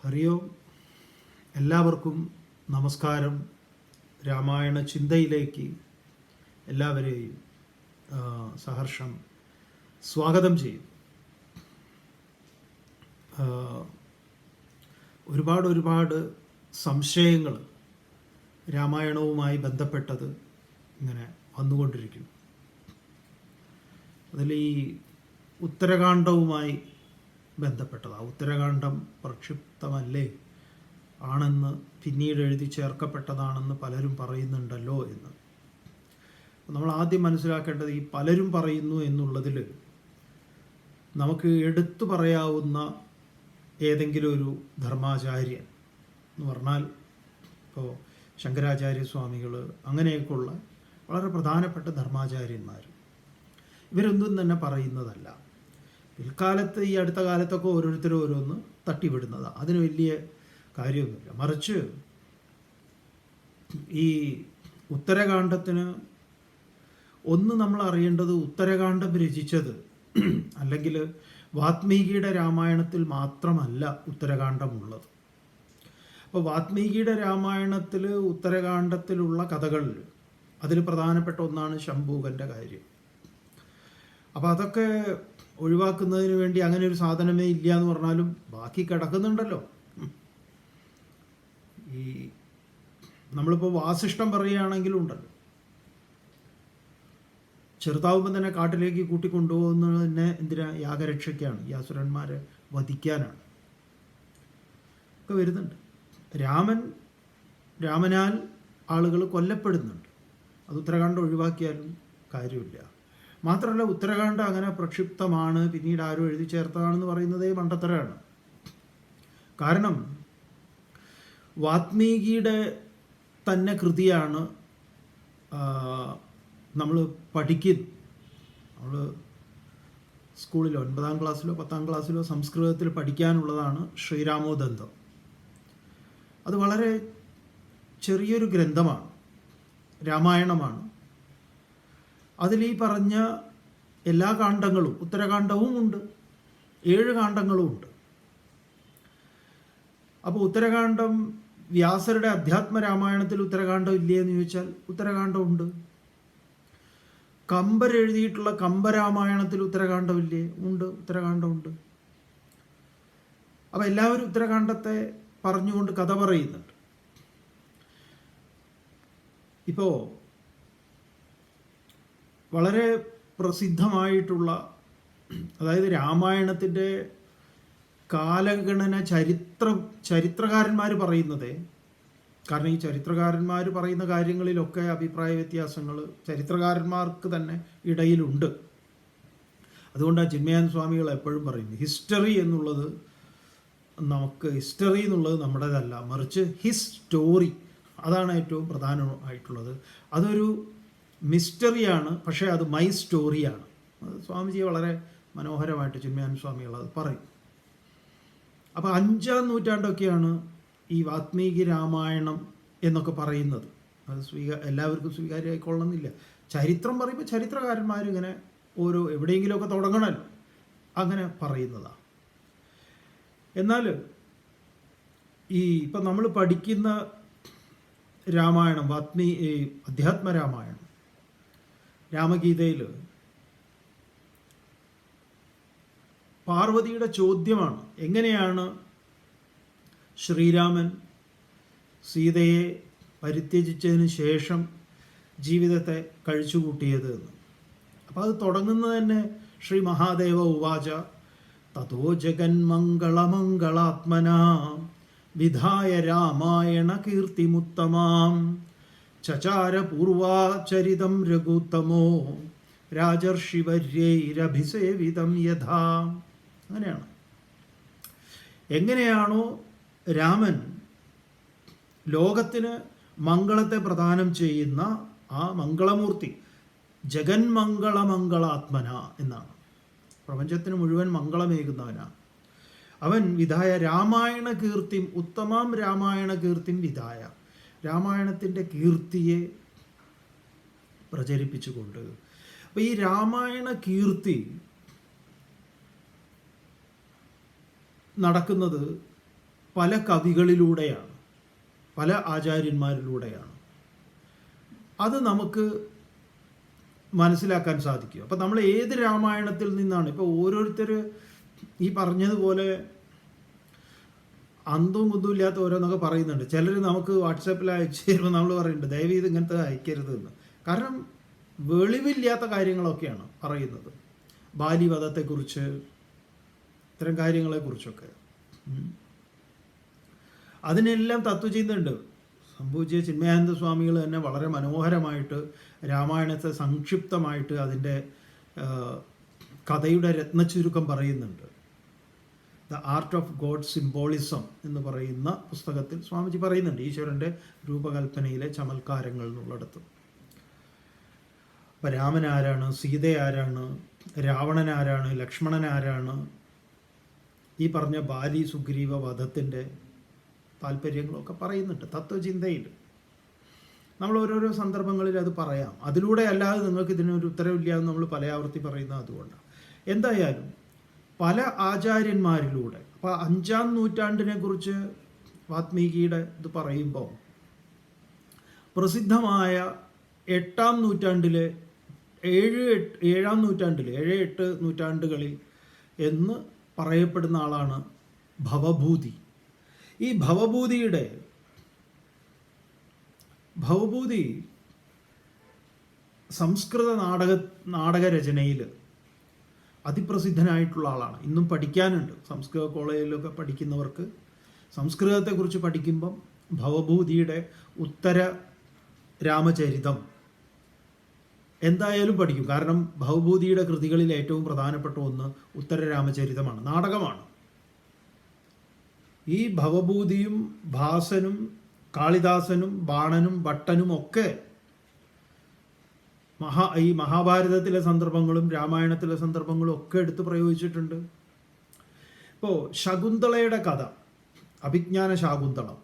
ഹരി ഓം. എല്ലാവർക്കും നമസ്കാരം. രാമായണ ചിന്തയിലേക്ക് എല്ലാവരെയും സഹർഷം സ്വാഗതം ചെയ്യും. ഒരുപാട് സംശയങ്ങൾ രാമായണവുമായി ബന്ധപ്പെട്ടത് ഇങ്ങനെ വന്നുകൊണ്ടിരിക്കുന്നു. അതിൽ ഈ ഉത്തരകാണ്ഡവുമായി ബന്ധപ്പെട്ടതാണ്. ഉത്തരകാണ്ഡം പ്രക്ഷിപ്തമല്ലേ ആണെന്ന് പിന്നീട് എഴുതി ചേർക്കപ്പെട്ടതാണെന്ന് പലരും പറയുന്നുണ്ടല്ലോ എന്ന്. നമ്മൾ ആദ്യം മനസ്സിലാക്കേണ്ടത് ഈ പലരും പറയുന്നു എന്നുള്ളതിൽ നമുക്ക് എടുത്തു പറയാവുന്ന ഏതെങ്കിലും ഒരു ധർമാചാര്യൻ എന്ന് പറഞ്ഞാൽ ഇപ്പോൾ ശങ്കരാചാര്യ സ്വാമികൾ അങ്ങനെയൊക്കെയുള്ള വളരെ പ്രധാനപ്പെട്ട ധർമാചാര്യന്മാർ ഇവരൊന്നും തന്നെ പറയുന്നതല്ല. പിൽക്കാലത്ത് ഈ അടുത്ത കാലത്തൊക്കെ ഓരോരുത്തരും ഓരോന്ന് തട്ടിവിടുന്നതാണ്. അതിന് വലിയ കാര്യമൊന്നുമില്ല. മറിച്ച് ഈ ഉത്തരകാണ്ഡത്തിന് ഒന്ന് നമ്മൾ അറിയേണ്ടത്, ഉത്തരകാണ്ഡം രചിച്ചത് അല്ലെങ്കിൽ വാത്മീകിയുടെ രാമായണത്തിൽ മാത്രമല്ല ഉത്തരകാണ്ഡമുള്ളത്. അപ്പോൾ വാത്മീകിയുടെ രാമായണത്തിൽ ഉത്തരകാണ്ഡത്തിലുള്ള കഥകളിൽ അതിൽ പ്രധാനപ്പെട്ട ഒന്നാണ് ശംഭൂകൻ്റെ കാര്യം. അപ്പോൾ അതൊക്കെ ഒഴിവാക്കുന്നതിന് വേണ്ടി അങ്ങനെ ഒരു സാധനമേ ഇല്ല എന്ന് പറഞ്ഞാലും ബാക്കി കിടക്കുന്നുണ്ടല്ലോ. ഈ നമ്മളിപ്പോൾ വാസിഷ്ഠം പറയുകയാണെങ്കിലും ഉണ്ടല്ലോ, ചെറുതാവുമ്പോൾ തന്നെ കാട്ടിലേക്ക് കൂട്ടിക്കൊണ്ടുപോകുന്നത് തന്നെ എന്തിനാ? യാഗരക്ഷയ്ക്കാണ്, ഈ അസുരന്മാരെ വധിക്കാനാണ് ഒക്കെ വരുന്നുണ്ട്. രാമനാൽ ആളുകൾ കൊല്ലപ്പെടുന്നുണ്ട്. അത് ഉത്തരകാണ്ഡം ഒഴിവാക്കിയാലും കാര്യമില്ല. മാത്രമല്ല, ഉത്തരകാണ്ഡം അങ്ങനെ പ്രക്ഷിപ്തമാണ്, പിന്നീട് ആരും എഴുതി ചേർത്തതാണെന്ന് പറയുന്നതേ മണ്ടത്തരമാണ്. കാരണം വാത്മീകിയുടെ തന്നെ കൃതിയാണ് നമ്മൾ പഠിക്കുന്നത്. നമ്മൾ സ്കൂളിലോ 9ാം ക്ലാസ്സിലോ 10ാം ക്ലാസ്സിലോ സംസ്കൃതത്തിൽ പഠിക്കാനുള്ളതാണ് ശ്രീരാമോദന്തം. അത് വളരെ ചെറിയൊരു ഗ്രന്ഥമാണ്, രാമായണമാണ്. അതിൽ ഈ പറഞ്ഞ എല്ലാ കാണ്ഡങ്ങളും, ഉത്തരകാണ്ഡവും ഉണ്ട്, 7 കാണ്ഡങ്ങളും ഉണ്ട്. അപ്പോൾ ഉത്തരകാണ്ഡം, വ്യാസരുടെ അധ്യാത്മ രാമായണത്തിൽ ഉത്തരകാണ്ഡം ഇല്ലേ എന്ന് ചോദിച്ചാൽ ഉത്തരകാണ്ഡം ഉണ്ട്. കമ്പർ എഴുതിയിട്ടുള്ള കമ്പരാമായണത്തിൽ ഉത്തരകാണ്ഡം ഇല്ലേ? ഉണ്ട്, ഉത്തരകാണ്ഡമുണ്ട്. അപ്പോൾ എല്ലാവരും ഉത്തരകാണ്ഡത്തെ പറഞ്ഞുകൊണ്ട് കഥ പറയുന്നുണ്ട്. ഇപ്പോൾ വളരെ പ്രസിദ്ധമായിട്ടുള്ള, അതായത് രാമായണത്തിൻ്റെ കാലഗണന ചരിത്രകാരന്മാർ പറയുന്നത്, കാരണം ഈ ചരിത്രകാരന്മാർ പറയുന്ന കാര്യങ്ങളിലൊക്കെ അഭിപ്രായ വ്യത്യാസങ്ങൾ ചരിത്രകാരന്മാർക്ക് തന്നെ ഇടയിലുണ്ട്. അതുകൊണ്ടാണ് ചിന്മയാനന്ദ സ്വാമികൾ എപ്പോഴും പറയുന്നത്, ഹിസ്റ്ററി എന്നുള്ളത് നമ്മുടേതല്ല, മറിച്ച് ഹിസ് സ്റ്റോറി, അതാണ് ഏറ്റവും പ്രധാനമായിട്ടുള്ളത്. അതൊരു മിസ്റ്ററിയാണ്, പക്ഷേ അത് മൈ സ്റ്റോറിയാണ്. അത് സ്വാമിജി വളരെ മനോഹരമായിട്ട് ചിന്മയാനന്ദ സ്വാമികൾ അത് പറയും. അപ്പോൾ 5ാം നൂറ്റാണ്ടൊക്കെയാണ് ഈ വാത്മീകി രാമായണം എന്നൊക്കെ പറയുന്നത്. അത് എല്ലാവർക്കും സ്വീകാര്യമായിക്കൊള്ളണമെന്നില്ല. ചരിത്രം പറയുമ്പോൾ ചരിത്രകാരന്മാരിങ്ങനെ എവിടെയെങ്കിലുമൊക്കെ തുടങ്ങണമല്ലോ, അങ്ങനെ പറയുന്നതാണ്. എന്നാൽ ഇപ്പം നമ്മൾ പഠിക്കുന്ന രാമായണം, അധ്യാത്മ രാമായണം, രാമഗീതയിൽ പാർവതിയുടെ ചോദ്യമാണ്, എങ്ങനെയാണ് ശ്രീരാമൻ സീതയെ പരിത്യജിച്ചതിന് ശേഷം ജീവിതത്തെ കഴിച്ചുകൂട്ടിയത് എന്ന്. അപ്പോൾ അത് തുടങ്ങുന്നത് തന്നെ ശ്രീ മഹാദേവ ഉവാച തതോ ജഗന്മംഗളമംഗളാത്മനാ വിധായ രാമായണ കീർത്തിമുത്തമാം ചചാര പൂർവാചരിതം രഘുത്തമോ രാജർഷിവര്യൈരഭിസേവിതം യഥാ. അങ്ങനെയാണ്. എങ്ങനെയാണോ രാമൻ ലോകത്തിന് മംഗളത്തെ പ്രദാനം ചെയ്യുന്ന ആ മംഗളമൂർത്തി, ജഗന്മംഗളമംഗളാത്മന എന്നാണ്, പ്രപഞ്ചത്തിന് മുഴുവൻ മംഗളമേകുന്നവനാണ് അവൻ. വിധായ രാമായണ കീർത്തിം ഉത്തമാം രാമായണ കീർത്തിം വിധായ, രാമായണത്തിൻ്റെ കീർത്തിയെ പ്രചരിപ്പിച്ചുകൊണ്ട്. അപ്പോൾ ഈ രാമായണ കീർത്തി നടക്കുന്നത് പല കവികളിലൂടെയാണ്, പല ആചാര്യന്മാരിലൂടെയാണ്. അത് നമുക്ക് മനസ്സിലാക്കാൻ സാധിക്കും. അപ്പം നമ്മൾ ഏത് രാമായണത്തിൽ നിന്നാണ്, ഇപ്പോൾ ഓരോരുത്തർ ഈ പറഞ്ഞതുപോലെ അന്തവും കുന്തവും ഇല്ലാത്ത ഓരോന്നൊക്കെ പറയുന്നുണ്ട്. ചിലർ നമുക്ക് വാട്സാപ്പിൽ അയച്ചു തരുമ്പോൾ നമ്മൾ പറയുന്നുണ്ട് ദയവ് ഇത് ഇങ്ങനത്തെ അയക്കരുത് എന്ന്. കാരണം വെളിവില്ലാത്ത കാര്യങ്ങളൊക്കെയാണ് പറയുന്നത്. ബാലിവധത്തെക്കുറിച്ച്, ഇത്തരം കാര്യങ്ങളെക്കുറിച്ചൊക്കെ. അതിനെല്ലാം തത്വചിന്തയുണ്ട്. സംഭവിച്ച ചിന്മയാനന്ദ സ്വാമികൾ തന്നെ വളരെ മനോഹരമായിട്ട് രാമായണത്തെ സംക്ഷിപ്തമായിട്ട് അതിൻ്റെ കഥയുടെ രത്നച്ചുരുക്കം പറയുന്നുണ്ട്. The art of God symbolism എന്ന് പറയുന്ന പുസ്തകത്തിൽ സ്വാമിജി പറയുന്നുണ്ട് ഈശ്വരൻ്റെ രൂപകൽപ്പനയിലെ ചമൽക്കാരങ്ങൾ എന്നുള്ളിടത്ത്. അപ്പം രാമൻ ആരാണ്, സീത ആരാണ്, രാവണൻ ആരാണ്, ലക്ഷ്മണൻ ആരാണ്, ഈ പറഞ്ഞ ബാലി സുഗ്രീവ വധത്തിൻ്റെ താല്പര്യങ്ങളൊക്കെ പറയുന്നുണ്ട് തത്വചിന്തയിൽ. നമ്മൾ ഓരോരോ സന്ദർഭങ്ങളിൽ അത് പറയാം. അതിലൂടെ അല്ലാതെ നിങ്ങൾക്ക് ഇതിനൊരു ഉത്തരവില്ല എന്ന് നമ്മൾ പല ആവർത്തി പറയുന്നത് അതുകൊണ്ടാണ്. എന്തായാലും പല ആചാര്യന്മാരിലൂടെ, അപ്പോൾ 5-ാം നൂറ്റാണ്ടിനെ കുറിച്ച് വാത്മീകിയുടെ ഇത് പറയുമ്പോൾ പ്രസിദ്ധമായ 8-ാം നൂറ്റാണ്ടിലെ 7-8 നൂറ്റാണ്ടുകളിൽ എന്ന് പറയപ്പെടുന്ന ആളാണ് ഭവഭൂതി. ഈ ഭവഭൂതി സംസ്കൃത നാടകരചനയിൽ അതിപ്രസിദ്ധനായിട്ടുള്ള ആളാണ്. ഇന്നും പഠിക്കാനുണ്ട്. സംസ്കൃത കോളേജിലൊക്കെ പഠിക്കുന്നവർക്ക് സംസ്കൃതത്തെക്കുറിച്ച് പഠിക്കുമ്പം ഭവഭൂതിയുടെ ഉത്തര രാമചരിതം എന്തായാലും പഠിക്കും. കാരണം ഭവഭൂതിയുടെ കൃതികളിൽ ഏറ്റവും പ്രധാനപ്പെട്ട ഒന്ന് ഉത്തര രാമചരിതമാണ്, നാടകമാണ്. ഈ ഭവഭൂതിയും ഭാസനും കാളിദാസനും ബാണനും ഭട്ടനും ഒക്കെ ഈ മഹാഭാരതത്തിലെ സന്ദർഭങ്ങളും രാമായണത്തിലെ സന്ദർഭങ്ങളും ഒക്കെ എടുത്ത് പ്രയോഗിച്ചിട്ടുണ്ട്. ഇപ്പോൾ ശകുന്തളയുടെ കഥ, അഭിജ്ഞാന ശാകുന്തളം,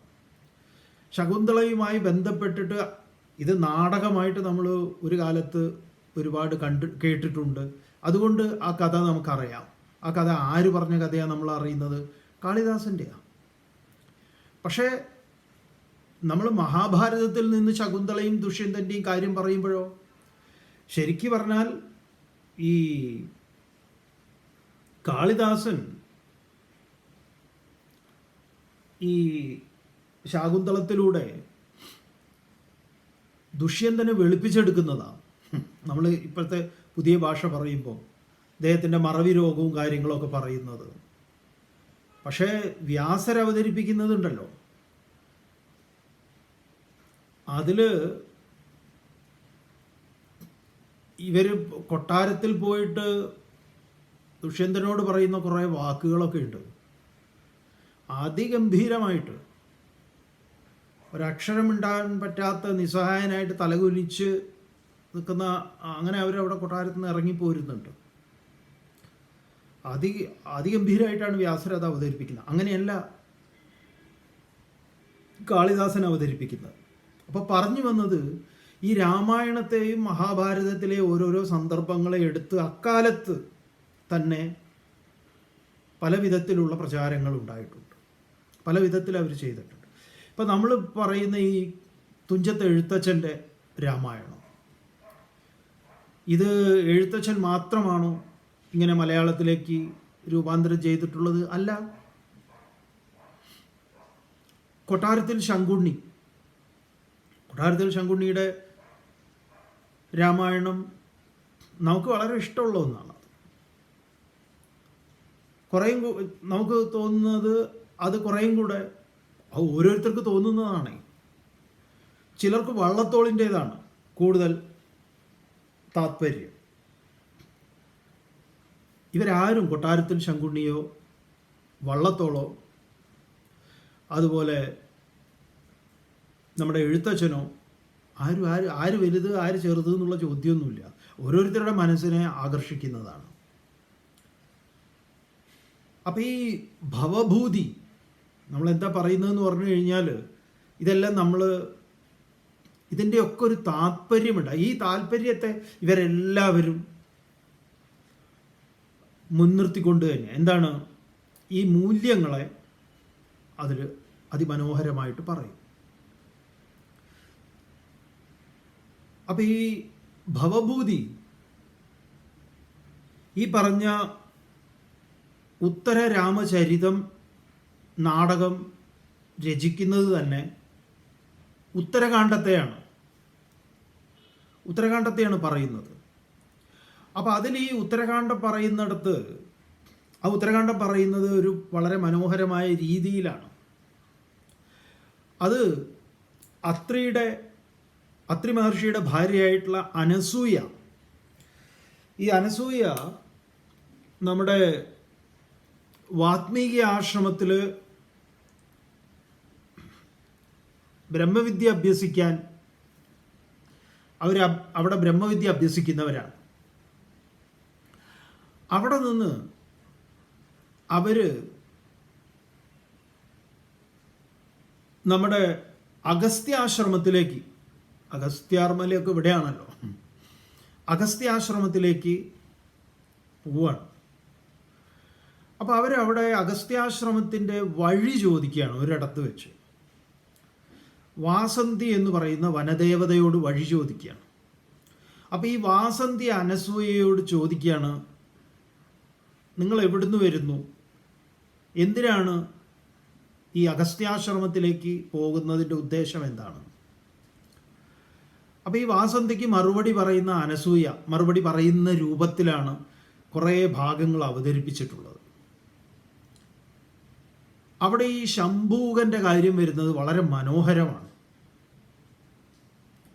ശകുന്തളയുമായി ബന്ധപ്പെട്ടിട്ട് ഇത് നാടകമായിട്ട് നമ്മൾ ഒരു കാലത്ത് ഒരുപാട് കേട്ടിട്ടുണ്ട്. അതുകൊണ്ട് ആ കഥ നമുക്കറിയാം. ആ കഥ ആര് പറഞ്ഞ കഥയാണ് നമ്മൾ അറിയുന്നത്? കാളിദാസൻ്റെയാണ്. പക്ഷേ നമ്മൾ മഹാഭാരതത്തിൽ നിന്ന് ശകുന്തളയും ദുഷ്യന്തൻ്റെയും കാര്യം പറയുമ്പോഴോ, ശരിക്കു പറഞ്ഞാൽ ഈ കാളിദാസൻ ഈ ശാകുന്തളത്തിലൂടെ ദുഷ്യന്തനെ വെളുപ്പിച്ചെടുക്കുന്നതാണ്. നമ്മൾ ഇപ്പോഴത്തെ പുതിയ ഭാഷ പറയുമ്പോൾ അദ്ദേഹത്തിൻ്റെ മറവി രോഗവും കാര്യങ്ങളൊക്കെ പറയുന്നത്. പക്ഷേ വ്യാസർ അവതരിപ്പിക്കുന്നതുണ്ടല്ലോ, അതിൽ ഇവർ കൊട്ടാരത്തിൽ പോയിട്ട് ദുഷ്യന്തനോട് പറയുന്ന കുറേ വാക്കുകളൊക്കെ ഉണ്ട്. അതിഗംഭീരമായിട്ട് ഒരക്ഷരമിണ്ടാൻ പറ്റാത്ത നിസ്സഹായനായിട്ട് തലകുനിച്ച് നിൽക്കുന്ന, അങ്ങനെ അവരവിടെ കൊട്ടാരത്തിൽ നിന്ന് ഇറങ്ങിപ്പോരുന്നുണ്ട്. അതിഗംഭീരമായിട്ടാണ് വ്യാസർ അത് അവതരിപ്പിക്കുന്നത്. അങ്ങനെയല്ല കാളിദാസൻ അവതരിപ്പിക്കുന്നത്. അപ്പോൾ പറഞ്ഞു വന്നത്, ഈ രാമായണത്തെയും മഹാഭാരതത്തിലെ ഓരോരോ സന്ദർഭങ്ങളെ എടുത്ത് അക്കാലത്ത് തന്നെ പല വിധത്തിലുള്ള പ്രചാരങ്ങൾ ഉണ്ടായിട്ടുണ്ട്, പല വിധത്തിൽ അവർ ചെയ്തിട്ടുണ്ട്. ഇപ്പം നമ്മൾ പറയുന്ന ഈ തുഞ്ചത്ത് എഴുത്തച്ഛൻ്റെ രാമായണം, ഇത് എഴുത്തച്ഛൻ മാത്രമാണോ ഇങ്ങനെ മലയാളത്തിലേക്ക് രൂപാന്തരം ചെയ്തിട്ടുള്ളത്? അല്ല. കൊട്ടാരത്തിൽ ശങ്കുണ്ണിയുടെ രാമായണം നമുക്ക് വളരെ ഇഷ്ടമുള്ള ഒന്നാണ്. കുറേയും നമുക്ക് തോന്നുന്നത് അത് കുറേയും കൂടെ ഓരോരുത്തർക്ക് തോന്നുന്നതാണ്. ചിലർക്ക് വള്ളത്തോളിൻ്റേതാണ് കൂടുതൽ താത്പര്യം. ഇവരാരും കൊട്ടാരത്തിൽ ശങ്കുണ്ണിയോ വള്ളത്തോളോ അതുപോലെ നമ്മുടെ എഴുത്തച്ഛനോ ആര് വലുത് ആര് ചെറുത് എന്നുള്ള ചോദ്യമൊന്നുമില്ല. ഓരോരുത്തരുടെ മനസ്സിനെ ആകർഷിക്കുന്നതാണ്. അപ്പം ഈ ഭവഭൂതി നമ്മളെന്താ പറയുന്നതെന്ന് പറഞ്ഞു കഴിഞ്ഞാൽ, ഇതെല്ലാം ഇതിൻ്റെയൊക്കെ ഒരു താല്പര്യമുണ്ട്. ഈ താല്പര്യത്തെ ഇവരെല്ലാവരും മുൻനിർത്തിക്കൊണ്ട് തന്നെ എന്താണ്, ഈ മൂല്യങ്ങളെ അതിൽ അതിമനോഹരമായിട്ട് പറയും. അപ്പം ഈ ഭവഭൂതി ഈ പറഞ്ഞ ഉത്തര രാമചരിതം നാടകം രചിക്കുന്നത് തന്നെ ഉത്തരകാണ്ഡത്തെയാണ് പറയുന്നത്. അപ്പോൾ അതിൽ ഈ ഉത്തരകാണ്ഡം പറയുന്നിടത്ത് ആ ഉത്തരകാണ്ഡം പറയുന്നത് ഒരു വളരെ മനോഹരമായ രീതിയിലാണ്. അത് അത്രി മഹർഷിയുടെ ഭാര്യയായിട്ടുള്ള അനസൂയ, ഈ അനസൂയ നമ്മുടെ വാത്മീകി ആശ്രമത്തിൽ ബ്രഹ്മവിദ്യ അഭ്യസിക്കാൻ അവിടെ ബ്രഹ്മവിദ്യ അഭ്യസിക്കുന്നവരാണ്. അവിടെ നിന്ന് അവർ നമ്മുടെ അഗസ്ത്യാശ്രമത്തിലേക്ക്, അഗസ്ത്യാർമലയൊക്കെ ഇവിടെയാണല്ലോ, അഗസ്ത്യാശ്രമത്തിലേക്ക് പോവാണ്. അപ്പോൾ അവരവിടെ അഗസ്ത്യാശ്രമത്തിൻ്റെ വഴി ചോദിക്കുകയാണ്. ഒരിടത്ത് വെച്ച് വാസന്തി എന്ന് പറയുന്ന വനദേവതയോട് വഴി ചോദിക്കുകയാണ്. അപ്പോൾ ഈ വാസന്തി അനസൂയയോട് ചോദിക്കുകയാണ്, നിങ്ങൾ എവിടുന്ന് വരുന്നു, എന്തിനാണ് ഈ അഗസ്ത്യാശ്രമത്തിലേക്ക് പോകുന്നതിൻ്റെ ഉദ്ദേശം എന്താണ്? അപ്പോൾ ഈ വാസന്തിക്ക് മറുപടി പറയുന്ന അനസൂയ മറുപടി പറയുന്ന രൂപത്തിലാണ് കുറേ ഭാഗങ്ങൾ അവതരിപ്പിച്ചിട്ടുള്ളത്. അവിടെ ഈ ശംഭൂകൻ്റെ കാര്യം വരുന്നത് വളരെ മനോഹരമാണ്.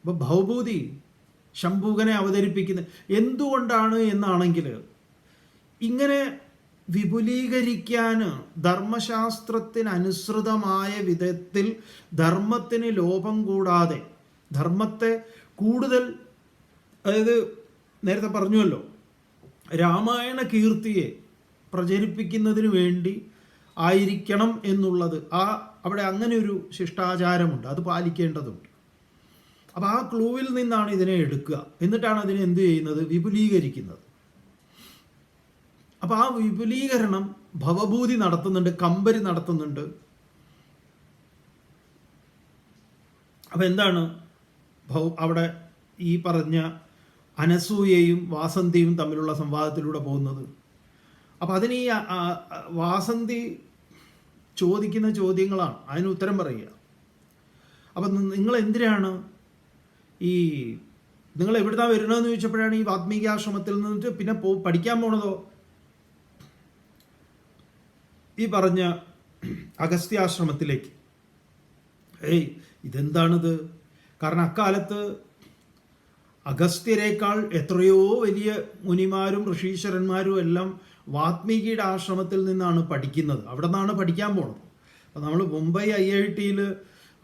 അപ്പോൾ ഭവഭൂതി ശംഭൂകനെ അവതരിപ്പിക്കുന്നത് എന്തുകൊണ്ടാണ് എന്നാണെങ്കിൽ, ഇങ്ങനെ വിപുലീകരിക്കാൻ ധർമ്മശാസ്ത്രത്തിനനുസൃതമായ വിധത്തിൽ ധർമ്മത്തിന് ലോപം കൂടാതെ ധർമ്മത്തെ കൂടുതൽ, അതായത് നേരത്തെ പറഞ്ഞുവല്ലോ, രാമായണ കീർത്തിയെ പ്രചരിപ്പിക്കുന്നതിന് വേണ്ടി ആയിരിക്കണം എന്നുള്ളത്, അവിടെ അങ്ങനെ ഒരു ശിഷ്ടാചാരമുണ്ട്, അത് പാലിക്കേണ്ടതുണ്ട്. അപ്പോൾ ആ ക്ലൂവിൽ നിന്നാണ് ഇതിനെ എടുക്കുക, എന്നിട്ടാണ് അതിനെ എന്ത് ചെയ്യുന്നത്, വിപുലീകരിക്കുന്നത്. അപ്പോൾ ആ വിപുലീകരണം ഭവഭൂതി നടത്തുന്നുണ്ട്, കമ്പരി നടത്തുന്നുണ്ട്. അപ്പം എന്താണ് അവിടെ ഈ പറഞ്ഞ അനസൂയയും വാസന്തിയും തമ്മിലുള്ള സംവാദത്തിലൂടെ പോകുന്നത്? അപ്പം അതിന് ഈ വാസന്തി ചോദിക്കുന്ന ചോദ്യങ്ങളാണ്, അതിന് ഉത്തരം പറയുക. അപ്പം നിങ്ങൾ എന്തിനാണ് നിങ്ങൾ എവിടുന്നാണ് വരുന്നതെന്ന് ചോദിച്ചപ്പോഴാണ് ഈ വാത്മീകി ആശ്രമത്തിൽ നിന്നിട്ട് പിന്നെ പഠിക്കാൻ പോണതോ ഈ പറഞ്ഞ അഗസ്ത്യാശ്രമത്തിലേക്ക്. ഇതെന്താണിത്? കാരണം അക്കാലത്ത് അഗസ്ത്യരേക്കാൾ എത്രയോ വലിയ മുനിമാരും ഋഷീശ്വരന്മാരും എല്ലാം വാത്മീകിയുടെ ആശ്രമത്തിൽ നിന്നാണ് പഠിക്കുന്നത്, അവിടെ നിന്നാണ് പഠിക്കാൻ പോണത്. അപ്പോൾ നമ്മൾ മുംബൈ IIT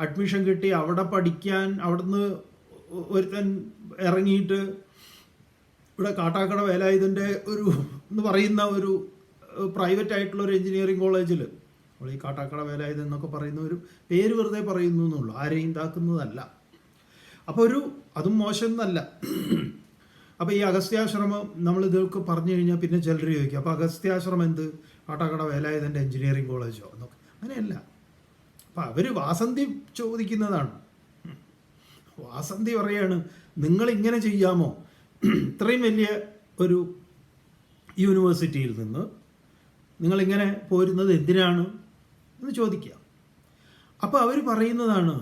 അഡ്മിഷൻ കിട്ടി അവിടെ പഠിക്കാൻ അവിടുന്ന് ഒരുത്തൻ ഇറങ്ങിയിട്ട് ഇവിടെ കാട്ടാക്കട വേലായുധൻ്റെ എന്ന് പറയുന്ന ഒരു പ്രൈവറ്റ് ആയിട്ടുള്ള ഒരു എഞ്ചിനീയറിംഗ് കോളേജിൽ, നമ്മൾ ഈ കാട്ടാക്കട വേലായുധൻ എന്നൊക്കെ പറയുന്ന ഒരു പേര് വെറുതെ പറയുന്നു എന്നുള്ളൂ, ആരെയും ഇതാക്കുന്നതല്ല. അപ്പോൾ അതും മോശം എന്നല്ല. അപ്പോൾ ഈ അഗസ്ത്യാശ്രമം നമ്മൾ ഇതൊക്കെ പറഞ്ഞു കഴിഞ്ഞാൽ പിന്നെ ചിലർ ചോദിക്കും, അപ്പോൾ അഗസ്ത്യാശ്രമം എന്ത്, കാട്ടാക്കട വേലായുധൻ്റെ എഞ്ചിനീയറിംഗ് കോളേജോ എന്നൊക്കെ. അങ്ങനെയല്ല. അപ്പം അവർ വാസന്തി ചോദിക്കുന്നതാണ്. വാസന്തി പറയാണ്, നിങ്ങളിങ്ങനെ ചെയ്യാമോ, ഇത്രയും വലിയ ഒരു യൂണിവേഴ്സിറ്റിയിൽ നിന്ന് നിങ്ങളിങ്ങനെ പോരുന്നത് എന്തിനാണ് എന്ന് ചോദിക്കുക. അപ്പോൾ അവർ പറയുന്നതാണ്,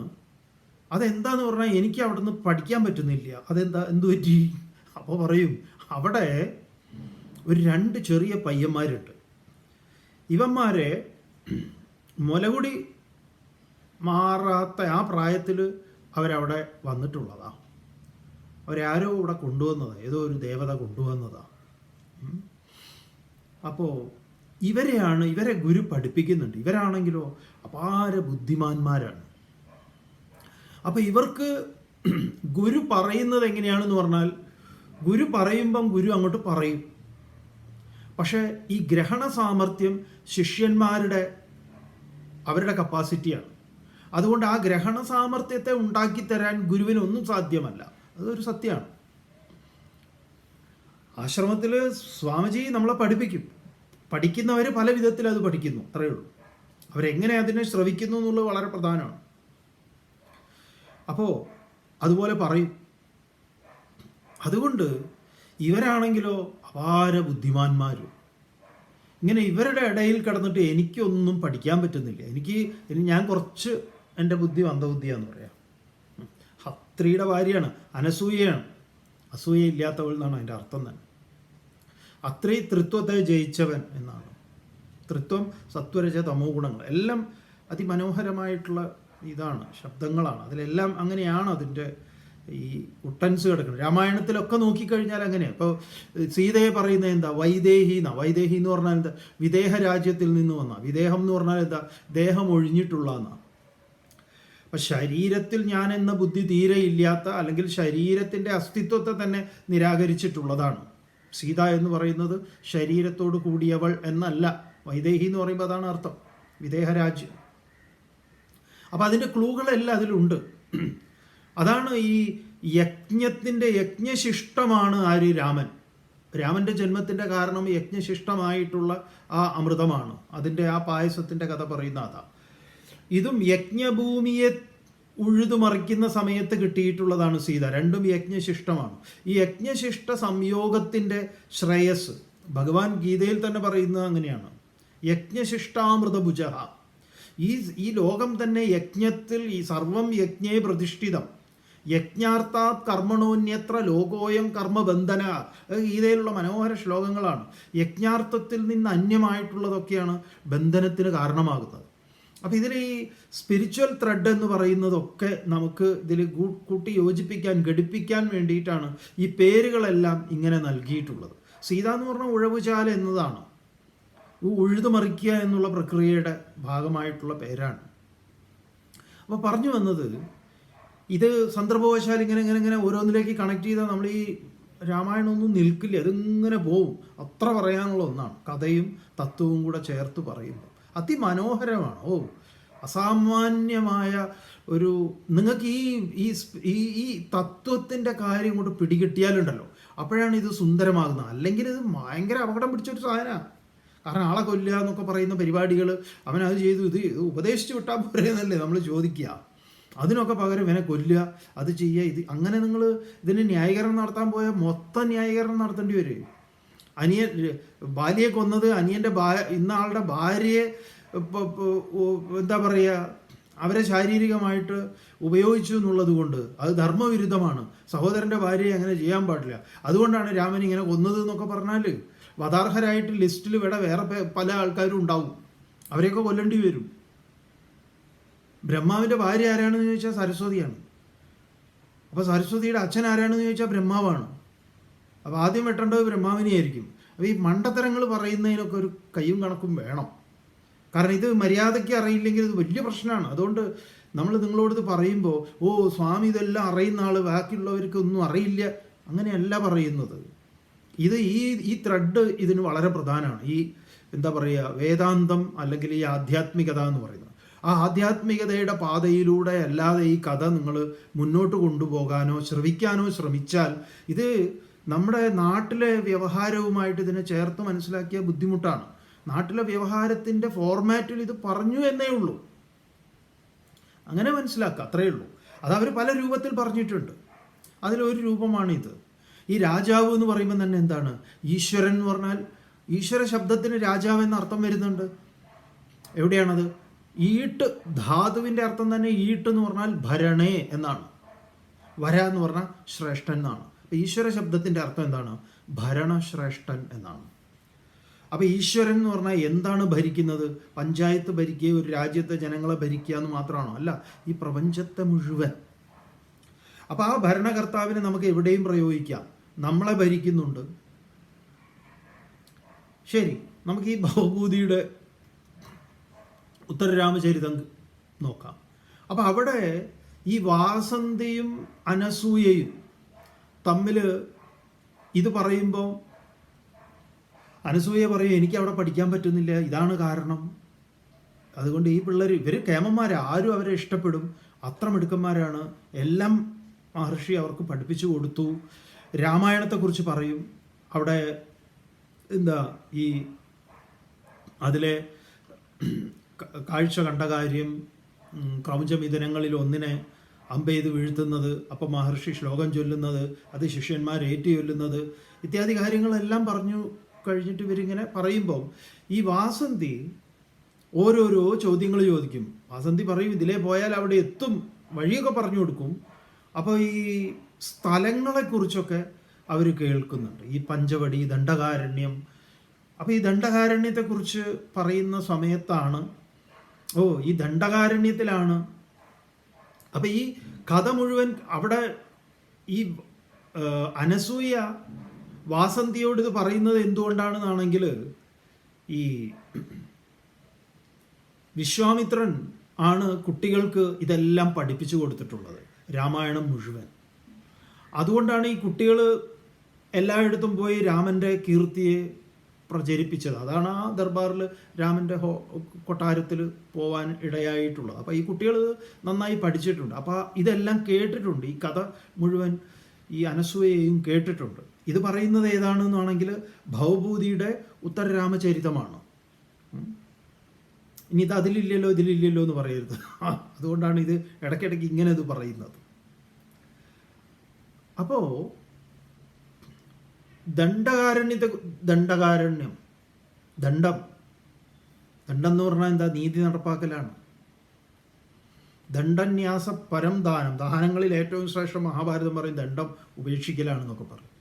അതെന്താന്ന് പറഞ്ഞാൽ എനിക്ക് അവിടെ നിന്ന് പഠിക്കാൻ പറ്റുന്നില്ല. എന്തു പറ്റി? അപ്പോൾ പറയും, അവിടെ ഒരു 2 ചെറിയ പയ്യന്മാരുണ്ട്, ഇവന്മാരെ മുലകുടി മാറാത്ത ആ പ്രായത്തിൽ അവരവിടെ വന്നിട്ടുള്ളതാണ്. അവരാരോ ഇവിടെ കൊണ്ടുവന്നതാണ്, ഏതോ ഒരു ദേവത കൊണ്ടുവന്നതാണ്. അപ്പോൾ ഇവരെ ഗുരു പഠിപ്പിക്കുന്നുണ്ട്. ഇവരാണെങ്കിലോ അപാര ബുദ്ധിമാന്മാരാണ്. അപ്പോൾ ഇവർക്ക് ഗുരു പറയുന്നത് എങ്ങനെയാണെന്ന് പറഞ്ഞാൽ, ഗുരു പറയുമ്പം ഗുരു അങ്ങോട്ട് പറയും. പക്ഷേ ഈ ഗ്രഹണ സാമർഥ്യം അവരുടെ കപ്പാസിറ്റിയാണ്. അതുകൊണ്ട് ആ ഗ്രഹണ സാമർഥ്യത്തെ ഉണ്ടാക്കിത്തരാൻ ഗുരുവിനൊന്നും സാധ്യമല്ല. അതൊരു സത്യമാണ്. ആശ്രമത്തിൽ സ്വാമിജി നമ്മളെ പഠിപ്പിക്കും. പഠിക്കുന്നവർ പല വിധത്തിൽ അത് പഠിക്കുന്നു, അത്രയേ ഉള്ളൂ. അവരെങ്ങനെ അതിനെ ശ്രവിക്കുന്നു എന്നുള്ളത് വളരെ പ്രധാനമാണ്. അപ്പോൾ അതുപോലെ പറയും. അതുകൊണ്ട് ഇവരാണെങ്കിലോ അപാര ബുദ്ധിമാന്മാരും. ഇങ്ങനെ ഇവരുടെ ഇടയിൽ കിടന്നിട്ട് എനിക്കൊന്നും പഠിക്കാൻ പറ്റുന്നില്ല. ഞാൻ കുറച്ച് എൻ്റെ ബുദ്ധി മന്ദബുദ്ധിയാന്ന് പറയാം. ഹത്രിയുടെ ഭാര്യയാണ്, അനസൂയയാണ്. അസൂയയില്ലാത്തവൾ എന്നാണ് അതിൻ്റെ അർത്ഥം തന്നെ. അത്രി തൃത്വത്തെ ജയിച്ചവൻ എന്നാണ്. തൃത്വം, സത്വരജ, തമോ ഗുണങ്ങൾ എല്ലാം അതിമനോഹരമായിട്ടുള്ള ഇതാണ്, ശബ്ദങ്ങളാണ്. അതിലെല്ലാം അങ്ങനെയാണ് അതിൻ്റെ ഈ ഉട്ടൻസ് കിടക്കുന്നത്. രാമായണത്തിലൊക്കെ നോക്കിക്കഴിഞ്ഞാൽ അങ്ങനെയാണ്. ഇപ്പോൾ സീതയെ പറയുന്നത് എന്താ? വൈദേഹി എന്നാ. വൈദേഹി എന്ന് പറഞ്ഞാൽ എന്താ? വിദേഹ രാജ്യത്തിൽ നിന്ന് വന്ന. വിദേഹം എന്ന് പറഞ്ഞാൽ എന്താ? ദേഹം ഒഴിഞ്ഞിട്ടുള്ള എന്നാണ്. അപ്പം ശരീരത്തിൽ ഞാൻ എന്ന ബുദ്ധി തീരെ ഇല്ലാത്ത, അല്ലെങ്കിൽ ശരീരത്തിൻ്റെ അസ്തിത്വത്തെ തന്നെ നിരാകരിച്ചിട്ടുള്ളതാണ്. സീത എന്ന് പറയുന്നത് ശരീരത്തോട് കൂടിയവൾ എന്നല്ല. വൈദേഹി എന്ന് പറയുമ്പോൾ അതാണ് അർത്ഥം, വിദേഹരാജ്യം. അപ്പം അതിൻ്റെ ക്ലൂകളെല്ലാം അതിലുണ്ട്. അതാണ് ഈ യജ്ഞത്തിൻ്റെ യജ്ഞശിഷ്ടമാണ് ആര്? രാമൻ. രാമൻ്റെ ജന്മത്തിൻ്റെ കാരണം യജ്ഞശിഷ്ടമായിട്ടുള്ള ആ അമൃതമാണ്. അതിൻ്റെ ആ പായസത്തിൻ്റെ കഥ പറയുന്ന അതാ. ഇതും യജ്ഞഭൂമിയെ ഉഴുതുമറിക്കുന്ന സമയത്ത് കിട്ടിയിട്ടുള്ളതാണ് സീത. രണ്ടും യജ്ഞശിഷ്ടമാണ്. ഈ യജ്ഞശിഷ്ട സംയോഗത്തിൻ്റെ ശ്രേയസ് ഭഗവാൻ ഗീതയിൽ തന്നെ പറയുന്നത് അങ്ങനെയാണ്. യജ്ഞശിഷ്ടാമൃതഭുജ. ഈ ലോകം തന്നെ യജ്ഞത്തിൽ, ഈ സർവം യജ്ഞേ പ്രതിഷ്ഠിതം. യജ്ഞാർത്ഥാത് കർമ്മണോന്യത്ര ലോകോയം കർമ്മബന്ധന. ഗീതയിലുള്ള മനോഹര ശ്ലോകങ്ങളാണ്. യജ്ഞാർത്ഥത്തിൽ നിന്ന് അന്യമായിട്ടുള്ളതൊക്കെയാണ് ബന്ധനത്തിന് കാരണമാകുന്നത്. അപ്പോൾ ഇതിൽ ഈ സ്പിരിച്വൽ ത്രെഡ് എന്ന് പറയുന്നതൊക്കെ നമുക്ക് ഇതിൽ കൂട്ടി യോജിപ്പിക്കാൻ, ഘടിപ്പിക്കാൻ വേണ്ടിയിട്ടാണ് ഈ പേരുകളെല്ലാം ഇങ്ങനെ നൽകിയിട്ടുള്ളത്. സീത എന്ന് പറഞ്ഞാൽ ഉഴവുചാല എന്നതാണ്. ഉഴുതുമറിക്കുക എന്നുള്ള പ്രക്രിയയുടെ ഭാഗമായിട്ടുള്ള പേരാണ്. അപ്പോൾ പറഞ്ഞു വന്നത്, ഇത് സന്ദർഭവശാൽ ഇങ്ങനെ ഓരോന്നിലേക്ക് കണക്ട് ചെയ്താൽ നമ്മൾ ഈ രാമായണമൊന്നും നിൽക്കില്ല, അതിങ്ങനെ പോവും. അത്ര പറയാനുള്ള ഒന്നാണ്. കഥയും തത്വവും കൂടെ ചേർത്ത് പറയുമ്പോൾ അതിമനോഹരമാണ്. അസാമാന്യമായ ഒരു, നിങ്ങൾക്ക് ഈ തത്വത്തിൻ്റെ കാര്യം കൊണ്ട് പിടികിട്ടിയാലുണ്ടല്ലോ, അപ്പോഴാണ് ഇത് സുന്ദരമാകുന്നത്. അല്ലെങ്കിൽ ഇത് ഭയങ്കര അപകടം പിടിച്ചൊരു സാധനമാണ്. കാരണം ആളെ കൊല്ലുക എന്നൊക്കെ പറയുന്ന പരിപാടികൾ, അവനത് ചെയ്തു, ഇത് ഉപദേശിച്ച് വിട്ടാൽ പോരെന്നല്ലേ നമ്മൾ ചോദിക്കുക. അതിനൊക്കെ പകരം ഇവനെ കൊല്ലുക, അത് ചെയ്യുക, ഇത് അങ്ങനെ നിങ്ങൾ ഇതിന് ന്യായീകരണം നടത്താൻ പോയാൽ മൊത്തം ന്യായീകരണം നടത്തേണ്ടി വരും. ബാല്യയെ കൊന്നത് ഇന്ന ആളുടെ ഭാര്യയെ എന്താ പറയുക, അവരെ ശാരീരികമായിട്ട് ഉപയോഗിച്ചു എന്നുള്ളത് കൊണ്ട് അത് ധർമ്മവിരുദ്ധമാണ്. സഹോദരൻ്റെ ഭാര്യയെ അങ്ങനെ ചെയ്യാൻ പാടില്ല. അതുകൊണ്ടാണ് രാമൻ ഇങ്ങനെ കൊന്നത് എന്നൊക്കെ പറഞ്ഞാൽ വധാർഹരായിട്ട് ലിസ്റ്റിൽ വേറെ പല ആൾക്കാരും ഉണ്ടാവും. അവരെയൊക്കെ കൊല്ലേണ്ടി വരും. ബ്രഹ്മാവിൻ്റെ ഭാര്യ ആരാണെന്ന് ചോദിച്ചാൽ സരസ്വതിയാണ്. അപ്പോൾ സരസ്വതിയുടെ അച്ഛൻ ആരാണെന്ന് ചോദിച്ചാൽ ബ്രഹ്മാവാണ്. അപ്പോൾ ആദ്യം വെട്ടേണ്ടത് ബ്രഹ്മാവിനെയായിരിക്കും. അപ്പോൾ ഈ മണ്ടത്തരങ്ങൾ പറയുന്നതിനൊക്കെ ഒരു കയ്യും കണക്കും വേണം. കാരണം ഇത് മര്യാദയ്ക്ക് അറിയില്ലെങ്കിൽ ഇത് വലിയ പ്രശ്നമാണ്. അതുകൊണ്ട് നമ്മൾ നിങ്ങളോട് പറയുമ്പോൾ, സ്വാമി ഇതെല്ലാം അറിയുന്ന ആൾ, ബാക്കിയുള്ളവർക്ക് ഒന്നും അറിയില്ല, അങ്ങനെയല്ല പറയുന്നത്. ഇത് ഈ ത്രെഡ് ഇതിന് വളരെ പ്രധാനമാണ്. ഈ എന്താ പറയുക, വേദാന്തം അല്ലെങ്കിൽ ഈ ആധ്യാത്മികത എന്ന് പറയുന്നത്. ആ ആധ്യാത്മികതയുടെ പാതയിലൂടെ അല്ലാതെ ഈ കഥ നിങ്ങൾ മുന്നോട്ട് കൊണ്ടുപോകാനോ ശ്രവിക്കാനോ ശ്രമിച്ചാൽ ഇത് നമ്മുടെ നാട്ടിലെ വ്യവഹാരവുമായിട്ട് ഇതിനെ ചേർത്ത് മനസ്സിലാക്കിയ ബുദ്ധിമുട്ടാണ്. നാട്ടിലെ വ്യവഹാരത്തിൻ്റെ ഫോർമാറ്റിൽ ഇത് പറഞ്ഞു എന്നേ ഉള്ളൂ. അങ്ങനെ മനസ്സിലാക്കുക, അത്രയേ ഉള്ളൂ. അതവർ പല രൂപത്തിൽ പറഞ്ഞിട്ടുണ്ട്. അതിലൊരു രൂപമാണിത്. ഈ രാജാവ് എന്ന് പറയുമ്പോൾ തന്നെ എന്താണ്? ഈശ്വരൻ എന്ന് പറഞ്ഞാൽ ഈശ്വര ശബ്ദത്തിന് രാജാവ് എന്ന അർത്ഥം വരുന്നുണ്ട്. എവിടെയാണത്? ഈട്ട് ധാതുവിൻ്റെ അർത്ഥം തന്നെ ഈട്ട് എന്ന് പറഞ്ഞാൽ ഭരണേ എന്നാണ്. വര എന്ന് പറഞ്ഞാൽ ശ്രേഷ്ഠൻ എന്നാണ്. അപ്പോൾ ഈശ്വര ശബ്ദത്തിൻ്റെ അർത്ഥം എന്താണ്? ഭരണശ്രേഷ്ഠൻ എന്നാണ്. അപ്പോൾ ഈശ്വരൻ എന്ന് പറഞ്ഞാൽ എന്താണ് ഭരിക്കുന്നത്? പഞ്ചായത്ത് ഭരിക്കുക, ഒരു രാജ്യത്തെ ജനങ്ങളെ ഭരിക്കുക എന്ന് മാത്രമാണോ? അല്ല, ഈ പ്രപഞ്ചത്തെ മുഴുവൻ. അപ്പോൾ ആ ഭരണകർത്താവിനെ നമുക്ക് എവിടെയും പ്രയോഗിക്കാം. നമ്മളെ ഭരിക്കുന്നുണ്ട്. ശരി, നമുക്ക് ഈ ഭവഭൂതിയുടെ ഉത്തരരാമചരിതം നോക്കാം. അപ്പോൾ അവിടെ ഈ വാസന്തിയും അനസൂയയും തമ്മിൽ ഇത് പറയുമ്പോൾ അനസൂയ പറയും, എനിക്ക് അവിടെ പഠിക്കാൻ പറ്റുന്നില്ല, ഇതാണ് കാരണം. അതുകൊണ്ട് ഈ പിള്ളേർ, ഇവർ കേമന്മാർ, ആരും അവരെ ഇഷ്ടപ്പെടും, അത്ര മിടുക്കന്മാരാണ്, എല്ലാം മഹർഷി അവർക്ക് പഠിപ്പിച്ചു കൊടുത്തു. രാമായണത്തെക്കുറിച്ച് പറയും. അവിടെ എന്താ ഈ അതിലെ കാഴ്ച കണ്ട കാര്യം, ക്രൗഞ്ചമിഥുനങ്ങളിൽ ഒന്നിനെ അമ്പെയ്ത് വീഴ്ത്തുന്നത്, അപ്പം മഹർഷി ശ്ലോകം ചൊല്ലുന്നത്, അത് ശിഷ്യന്മാർ ഏറ്റു ചൊല്ലുന്നത് ഇത്യാദി കാര്യങ്ങളെല്ലാം പറഞ്ഞു കഴിഞ്ഞിട്ട് ഇവരിങ്ങനെ പറയുമ്പോൾ ഈ വാസന്തി ഓരോരോ ചോദ്യങ്ങൾ ചോദിക്കും. വാസന്തി പറയും ഇതിലേ പോയാൽ അവിടെ എത്തും, വഴിയൊക്കെ പറഞ്ഞു കൊടുക്കും. അപ്പോൾ ഈ സ്ഥലങ്ങളെക്കുറിച്ചൊക്കെ അവർ കേൾക്കുന്നുണ്ട്. ഈ പഞ്ചവടി, ദണ്ഡകാരണ്യം. അപ്പോൾ ഈ ദണ്ഡകാരണ്യത്തെക്കുറിച്ച് പറയുന്ന സമയത്താണ് ഈ ദണ്ഡകാരണ്യത്തിലാണ്. അപ്പം ഈ കഥ മുഴുവൻ അവിടെ ഈ അനസൂയ വാസന്തിയോട് ഇത് പറയുന്നത് എന്തുകൊണ്ടാണെന്നാണെങ്കിൽ ഈ വിശ്വാമിത്രൻ ആണ് കുട്ടികൾക്ക് ഇതെല്ലാം പഠിപ്പിച്ചു കൊടുത്തിട്ടുള്ളത്, രാമായണം മുഴുവൻ. അതുകൊണ്ടാണ് ഈ കുട്ടികൾ എല്ലായിടത്തും പോയി രാമൻ്റെ കീർത്തിയെ പ്രചരിപ്പിച്ചത്. അതാണ് ആ ദർബാറിൽ രാമൻ്റെ കൊട്ടാരത്തിൽ പോവാൻ ഇടയായിട്ടുള്ളത്. അപ്പോൾ ഈ കുട്ടികൾ നന്നായി പഠിച്ചിട്ടുണ്ട്. അപ്പോൾ ഇതെല്ലാം കേട്ടിട്ടുണ്ട്. ഈ കഥ മുഴുവൻ ഈ അനസൂയയും കേട്ടിട്ടുണ്ട്. ഇത് പറയുന്നത് ഏതാണെന്നാണെങ്കിൽ ഭവഭൂതിയുടെ ഉത്തരരാമചരിതമാണ്. ഇനി ഇത് അതിലില്ലല്ലോ ഇതിലില്ലല്ലോ എന്ന് പറയരുത്. അതുകൊണ്ടാണ് ഇത് ഇടയ്ക്കിടയ്ക്ക് ഇങ്ങനെ ഇത് പറയുന്നത്. അപ്പോൾ ദണ്ഡകാരണ്യം, ദണ്ഡം എന്ന് പറഞ്ഞാൽ എന്താ? നീതി നടപ്പാക്കലാണ്. ദണ്ഡന്യാസ പരം ദാനം, ദാനങ്ങളിൽ ഏറ്റവും ശ്രേഷ്ഠ മഹാഭാരതം പറയും ദണ്ഡം ഉപേക്ഷിക്കലാണെന്നൊക്കെ പറയും.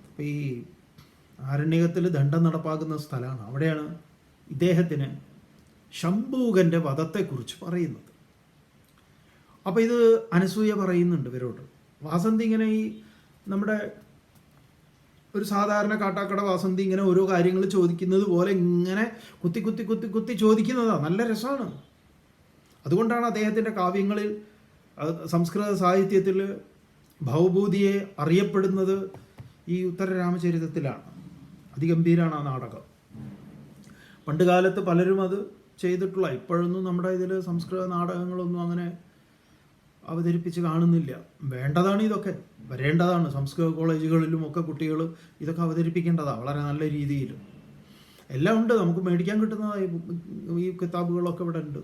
അപ്പം ഈ ആരണ്യകത്തിൽ ദണ്ഡം നടപ്പാക്കുന്ന സ്ഥലമാണ്. അവിടെയാണ് ഇദ്ദേഹത്തിന് ശംഭൂകൻ്റെ വധത്തെക്കുറിച്ച് പറയുന്നത്. അപ്പോൾ ഇത് അനസൂയ പറയുന്നുണ്ട് ഇവരോട്. വാസന്തി ഇങ്ങനെ ഈ നമ്മുടെ ഒരു സാധാരണ കാട്ടാക്കട വാസന്തി ഇങ്ങനെ ഓരോ കാര്യങ്ങൾ ചോദിക്കുന്നത് പോലെ ഇങ്ങനെ കുത്തി കുത്തി കുത്തി കുത്തി ചോദിക്കുന്നതാണ്. നല്ല രസമാണ്. അതുകൊണ്ടാണ് അദ്ദേഹത്തിൻ്റെ കാവ്യങ്ങളിൽ, സംസ്കൃത സാഹിത്യത്തിൽ ഭവഭൂതിയെ അറിയപ്പെടുന്നത് ഈ ഉത്തരരാമചരിതത്തിലാണ്. അതിഗംഭീരമാണ് ആ നാടകം. പണ്ട് കാലത്ത് പലരും അത് ചെയ്തിട്ടുള്ള, ഇപ്പോഴൊന്നും നമ്മുടെ ഇതിൽ സംസ്കൃത നാടകങ്ങളൊന്നും അങ്ങനെ അവതരിപ്പിച്ച് കാണുന്നില്ല. വേണ്ടതാണ്, ഇതൊക്കെ വരേണ്ടതാണ്. സംസ്കൃത കോളേജുകളിലും ഒക്കെ കുട്ടികൾ ഇതൊക്കെ അവതരിപ്പിക്കേണ്ടതാണ് വളരെ നല്ല രീതിയിൽ. എല്ലാം ഉണ്ട്, നമുക്ക് മേടിക്കാൻ കിട്ടുന്നതായി ഈ കിതാബുകളൊക്കെ ഇവിടെ ഉണ്ട്.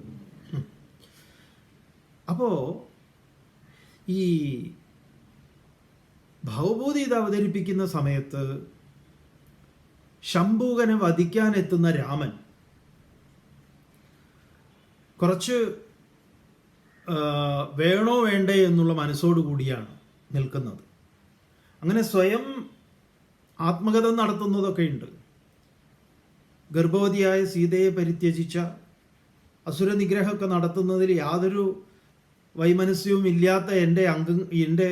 അപ്പോൾ ഈ ഭവഭൂതി ഇത് അവതരിപ്പിക്കുന്ന സമയത്ത് ശംഭൂകനെ വധിക്കാനെത്തുന്ന രാമൻ കുറച്ച് വേണോ വേണ്ടേ എന്നുള്ള മനസ്സോടു കൂടിയാണ് നിൽക്കുന്നത്. അങ്ങനെ സ്വയം ആത്മകഥ നടത്തുന്നതൊക്കെ ഉണ്ട്. ഗർഭവതിയായ സീതയെ പരിത്യജിച്ച, അസുരനിഗ്രഹമൊക്കെ നടത്തുന്നതിൽ യാതൊരു വൈമനസ്യവും ഇല്ലാത്ത എൻ്റെ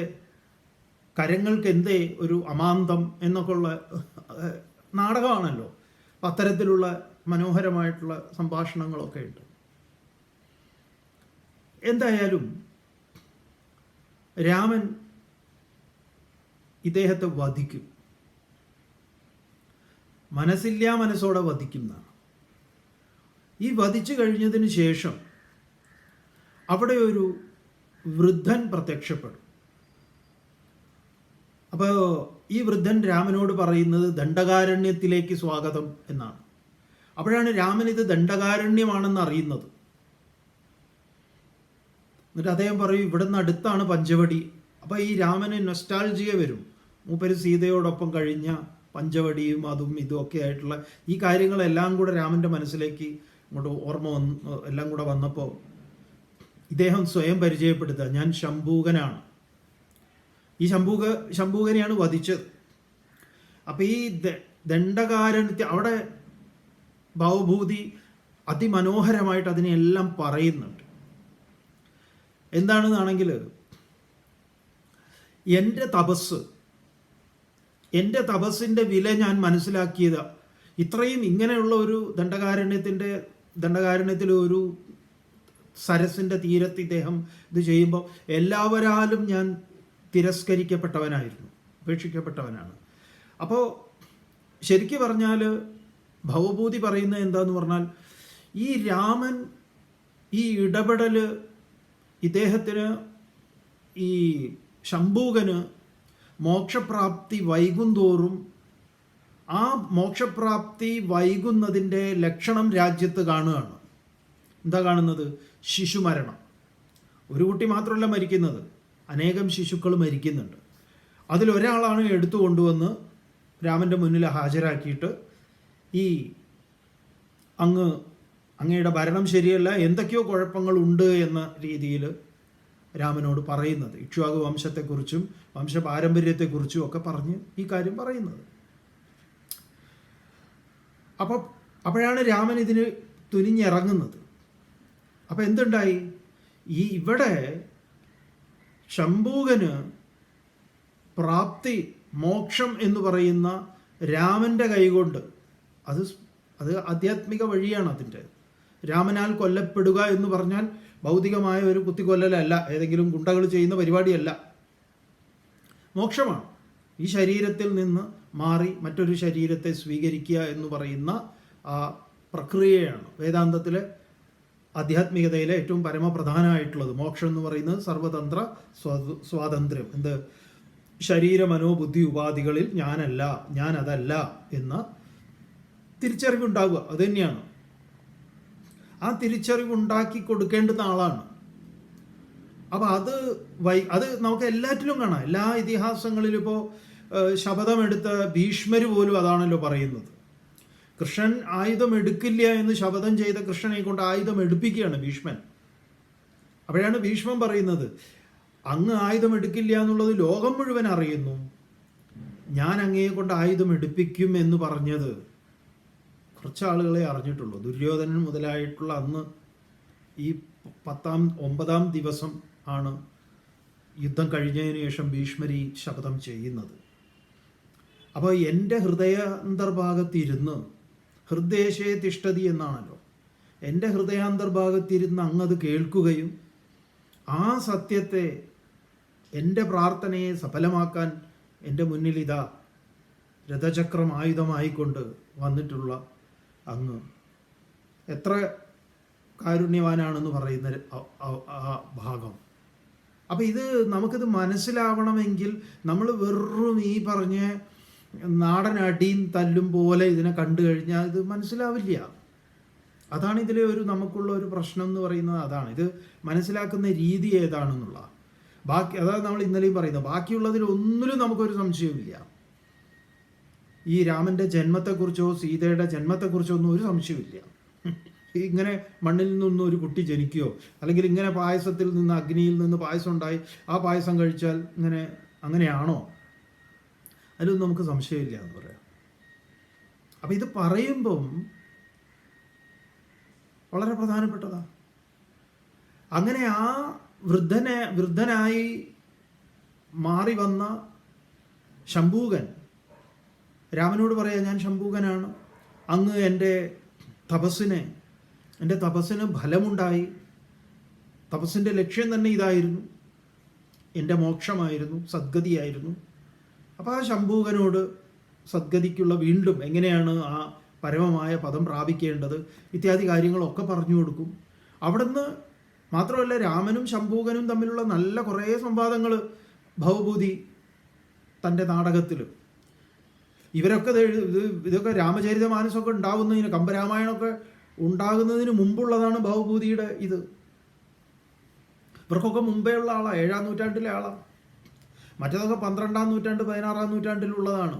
കരങ്ങൾക്ക് എന്തേ ഒരു അമാന്തം എന്നൊക്കെ ഉള്ള നാടകമാണല്ലോ. അത്തരത്തിലുള്ള മനോഹരമായിട്ടുള്ള സംഭാഷണങ്ങളൊക്കെ ഉണ്ട്. എന്തായാലും രാമൻ ഇദ്ദേഹത്തെ വധിക്കും. മനസ്സോടെ വധിക്കുന്നതാണ്. ഈ വധിച്ചു കഴിഞ്ഞതിന് ശേഷം അവിടെ ഒരു വൃദ്ധൻ പ്രത്യക്ഷപ്പെടും. അപ്പോൾ ഈ വൃദ്ധൻ രാമനോട് പറയുന്നത് ദണ്ഡകാരണ്യത്തിലേക്ക് സ്വാഗതം എന്നാണ്. അപ്പോഴാണ് രാമൻ ഇത് ദണ്ഡകാരണ്യമാണെന്ന് അറിയുന്നത്. എന്നിട്ട് അദ്ദേഹം പറയും ഇവിടെ നിന്ന് അടുത്താണ് പഞ്ചവടി. അപ്പോൾ ഈ രാമന് നൊസ്റ്റാൾജിയ വരും. മൂപ്പര് സീതയോടൊപ്പം കഴിഞ്ഞ പഞ്ചവടിയും അതും ഇതുമൊക്കെ ആയിട്ടുള്ള ഈ കാര്യങ്ങളെല്ലാം കൂടെ രാമൻ്റെ മനസ്സിലേക്ക് ഇങ്ങോട്ട് ഓർമ്മ എല്ലാം കൂടെ വന്നപ്പോൾ ഇദ്ദേഹം സ്വയം പരിചയപ്പെടുത്തുക, ഞാൻ ശംഭൂകനാണ്. ഈ ശംഭൂകനെയാണ് വധിച്ചത്. അപ്പം ഈ ദണ്ഡകാരണ്യത്തിൽ അവിടെ ഭവഭൂതി അതിമനോഹരമായിട്ട് അതിനെല്ലാം പറയുന്നുണ്ട്. എന്താണെന്നാണെങ്കിൽ എൻ്റെ തപസ്സിൻ്റെ വില ഞാൻ മനസ്സിലാക്കിയത് ഇത്രയും ഇങ്ങനെയുള്ള ഒരു ദണ്ഡകാരണ്യത്തിൽ ഒരു സരസിൻ്റെ തീരത്ത് ഇദ്ദേഹം ഇത് ചെയ്യുമ്പോൾ എല്ലാവരാലും ഞാൻ തിരസ്കരിക്കപ്പെട്ടവനായിരുന്നു, ഉപേക്ഷിക്കപ്പെട്ടവനാണ്. അപ്പോൾ ശരിക്കും പറഞ്ഞാൽ ഭവഭൂതി പറയുന്നത് എന്താന്ന് പറഞ്ഞാൽ ഈ രാമൻ ഈ ഇടപെടൽ ഇദ്ദേഹത്തിന് ഈ ശംഭൂകന് മോക്ഷപ്രാപ്തി വൈകുന്തോറും ആ മോക്ഷപ്രാപ്തി വൈകുന്നതിൻ്റെ ലക്ഷണം രാജ്യത്ത് കാണുകയാണ്. എന്താ കാണുന്നത്? ശിശുമരണം. ഒരു കുട്ടി മാത്രമല്ല മരിക്കുന്നത്, അനേകം ശിശുക്കൾ മരിക്കുന്നുണ്ട്. അതിലൊരാളാണ് എടുത്തു കൊണ്ടുവന്ന് രാമൻ്റെ മുന്നിൽ ഹാജരാക്കിയിട്ട് ഈ അങ്ങയുടെ ഭരണം ശരിയല്ല, എന്തൊക്കെയോ കുഴപ്പങ്ങളുണ്ട് എന്ന രീതിയിൽ രാമനോട് പറയുന്നത്. ഇക്ഷ്വാകു വംശത്തെക്കുറിച്ചും വംശപാരമ്പര്യത്തെക്കുറിച്ചും ഒക്കെ പറഞ്ഞ് ഈ കാര്യം പറയുന്നത്. അപ്പോഴാണ് രാമൻ ഇതിന് തുനിഞ്ഞിറങ്ങുന്നത്. അപ്പം എന്തുണ്ടായി? ഇവിടെ ശംഭൂകന് പ്രാപ്തി, മോക്ഷം എന്ന് പറയുന്ന രാമൻ്റെ കൈകൊണ്ട്, അത് ആധ്യാത്മിക വഴിയാണ്. അതിൻ്റെ രാമനാൽ കൊല്ലപ്പെടുക എന്ന് പറഞ്ഞാൽ ഭൗതികമായ ഒരു കുത്തിക്കൊല്ലലല്ല, ഏതെങ്കിലും ഗുണ്ടകൾ ചെയ്യുന്ന പരിപാടിയല്ല. മോക്ഷമാണ്. ഈ ശരീരത്തിൽ നിന്ന് മാറി മറ്റൊരു ശരീരത്തെ സ്വീകരിക്കുക എന്ന് പറയുന്ന ആ പ്രക്രിയയാണ് വേദാന്തത്തിലെ ആധ്യാത്മികതയിലെ ഏറ്റവും പരമപ്രധാനമായിട്ടുള്ളത്. മോക്ഷം എന്ന് പറയുന്നത് സർവതന്ത്ര സ്വാതന്ത്ര്യം. എന്ത്? ശരീര മനോബുദ്ധി ഉപാധികളിൽ ഞാനതല്ല എന്ന തിരിച്ചറിവുണ്ടാവുക. അതുതന്നെയാണ്. ആ തിരിച്ചറിവുണ്ടാക്കി കൊടുക്കേണ്ടുന്ന ആളാണ്. അപ്പം അത് നമുക്ക് എല്ലാറ്റിലും കാണാം. എല്ലാ ഇതിഹാസങ്ങളിലും ഇപ്പോൾ ശപഥമെടുത്ത ഭീഷ്മർ പോലും അതാണല്ലോ പറയുന്നത്. കൃഷ്ണൻ ആയുധം എടുക്കില്ല എന്ന് ശപഥം ചെയ്ത കൃഷ്ണനെ കൊണ്ട് ആയുധം എടുപ്പിക്കുകയാണ് ഭീഷ്മൻ. അപ്പോഴാണ് ഭീഷ്മൻ പറയുന്നത്, അങ്ങ് ആയുധം എടുക്കില്ല എന്നുള്ളത് ലോകം മുഴുവൻ അറിയുന്നു, ഞാൻ അങ്ങയെ കൊണ്ട് ആയുധം എടുപ്പിക്കും എന്ന് പറഞ്ഞത് കുറച്ച് ആളുകളെ അറിഞ്ഞിട്ടുള്ളൂ. ദുര്യോധനൻ മുതലായിട്ടുള്ള അന്ന് ഈ 9-ാം ദിവസം ആണ് യുദ്ധം കഴിഞ്ഞതിന് ശേഷം ഭീഷ്മരി ശപഥം ചെയ്യുന്നത്. അപ്പോൾ എൻ്റെ ഹൃദയാന്തർഭാഗത്തിരുന്ന്, ഹൃദ്ദേശേ തിഷ്ഠതി എന്നാണല്ലോ, എൻ്റെ ഹൃദയാന്തർഭാഗത്തിരുന്ന് അങ്ങത് കേൾക്കുകയും ആ സത്യത്തെ, എൻ്റെ പ്രാർത്ഥനയെ സഫലമാക്കാൻ എൻ്റെ മുന്നിൽ ഇതാ രഥചക്രം ആയുധമായിക്കൊണ്ട് വന്നിട്ടുള്ള അങ്ങ് എത്ര കാരുണ്യവാനാണെന്ന് പറയുന്ന ആ ഭാഗം. അപ്പം നമുക്കിത് മനസ്സിലാവണമെങ്കിൽ നമ്മൾ വെറും ഈ പറഞ്ഞ നാടൻ അടിയും തല്ലും പോലെ ഇതിനെ കണ്ടു കഴിഞ്ഞാൽ ഇത് മനസ്സിലാവില്ല. അതാണ് ഇതിലെ നമുക്കുള്ള ഒരു പ്രശ്നം എന്ന് പറയുന്നത്. അതാണ് ഇത് മനസ്സിലാക്കുന്ന രീതി ഏതാണെന്നുള്ള. അതാണ് നമ്മൾ ഇന്നലെയും പറയുന്നത്. ബാക്കിയുള്ളതിൽ ഒന്നിലും നമുക്കൊരു സംശയവുമില്ല. ഈ രാമൻ്റെ ജന്മത്തെക്കുറിച്ചോ സീതയുടെ ജന്മത്തെക്കുറിച്ചോ ഒന്നും ഒരു സംശയമില്ല. ഇങ്ങനെ മണ്ണിൽ നിന്നൊന്നും ഒരു കുട്ടി ജനിക്കുകയോ അല്ലെങ്കിൽ ഇങ്ങനെ പായസത്തിൽ നിന്ന്, അഗ്നിയിൽ നിന്ന് പായസം ഉണ്ടായി ആ പായസം കഴിച്ചാൽ അങ്ങനെയാണോ, അതിലൊന്നും നമുക്ക് സംശയമില്ല എന്ന് പറയാം. അപ്പം ഇത് പറയുമ്പം വളരെ പ്രധാനപ്പെട്ടതാണ്. അങ്ങനെ ആ വൃദ്ധനായി മാറി വന്ന ശംഭൂകൻ രാമനോട് പറയാം, ഞാൻ ശംഭൂകനാണ്, അങ്ങ് എൻ്റെ തപസ്സിന് ഫലമുണ്ടായി, തപസ്സിൻ്റെ ലക്ഷ്യം തന്നെ ഇതായിരുന്നു, എൻ്റെ മോക്ഷമായിരുന്നു, സദ്ഗതിയായിരുന്നു. അപ്പോൾ ആ ശംഭൂകനോട് സദ്ഗതിക്കുള്ള വീണ്ടും എങ്ങനെയാണ് ആ പരമമായ പദം പ്രാപിക്കേണ്ടത് ഇത്യാദി കാര്യങ്ങളൊക്കെ പറഞ്ഞു കൊടുക്കും. അവിടുന്ന് മാത്രമല്ല, രാമനും ശംഭൂകനും തമ്മിലുള്ള നല്ല കുറേ സംവാദങ്ങൾ ഭവഭൂതി തൻ്റെ നാടകത്തിൽ, ഇതൊക്കെ രാമചരിതമാനസമൊക്കെ ഉണ്ടാകുന്നതിന്, കമ്പരാമായണമൊക്കെ ഉണ്ടാകുന്നതിന് മുമ്പുള്ളതാണ് ഭവഭൂതിയുടെ ഇത്. ഇവർക്കൊക്കെ മുമ്പേ ഉള്ള ആളാണ്, 7-ാം നൂറ്റാണ്ടിലെ ആളാണ്. മറ്റേതൊക്കെ 12-ാം നൂറ്റാണ്ട് 16-ാം നൂറ്റാണ്ടിലുള്ളതാണ്.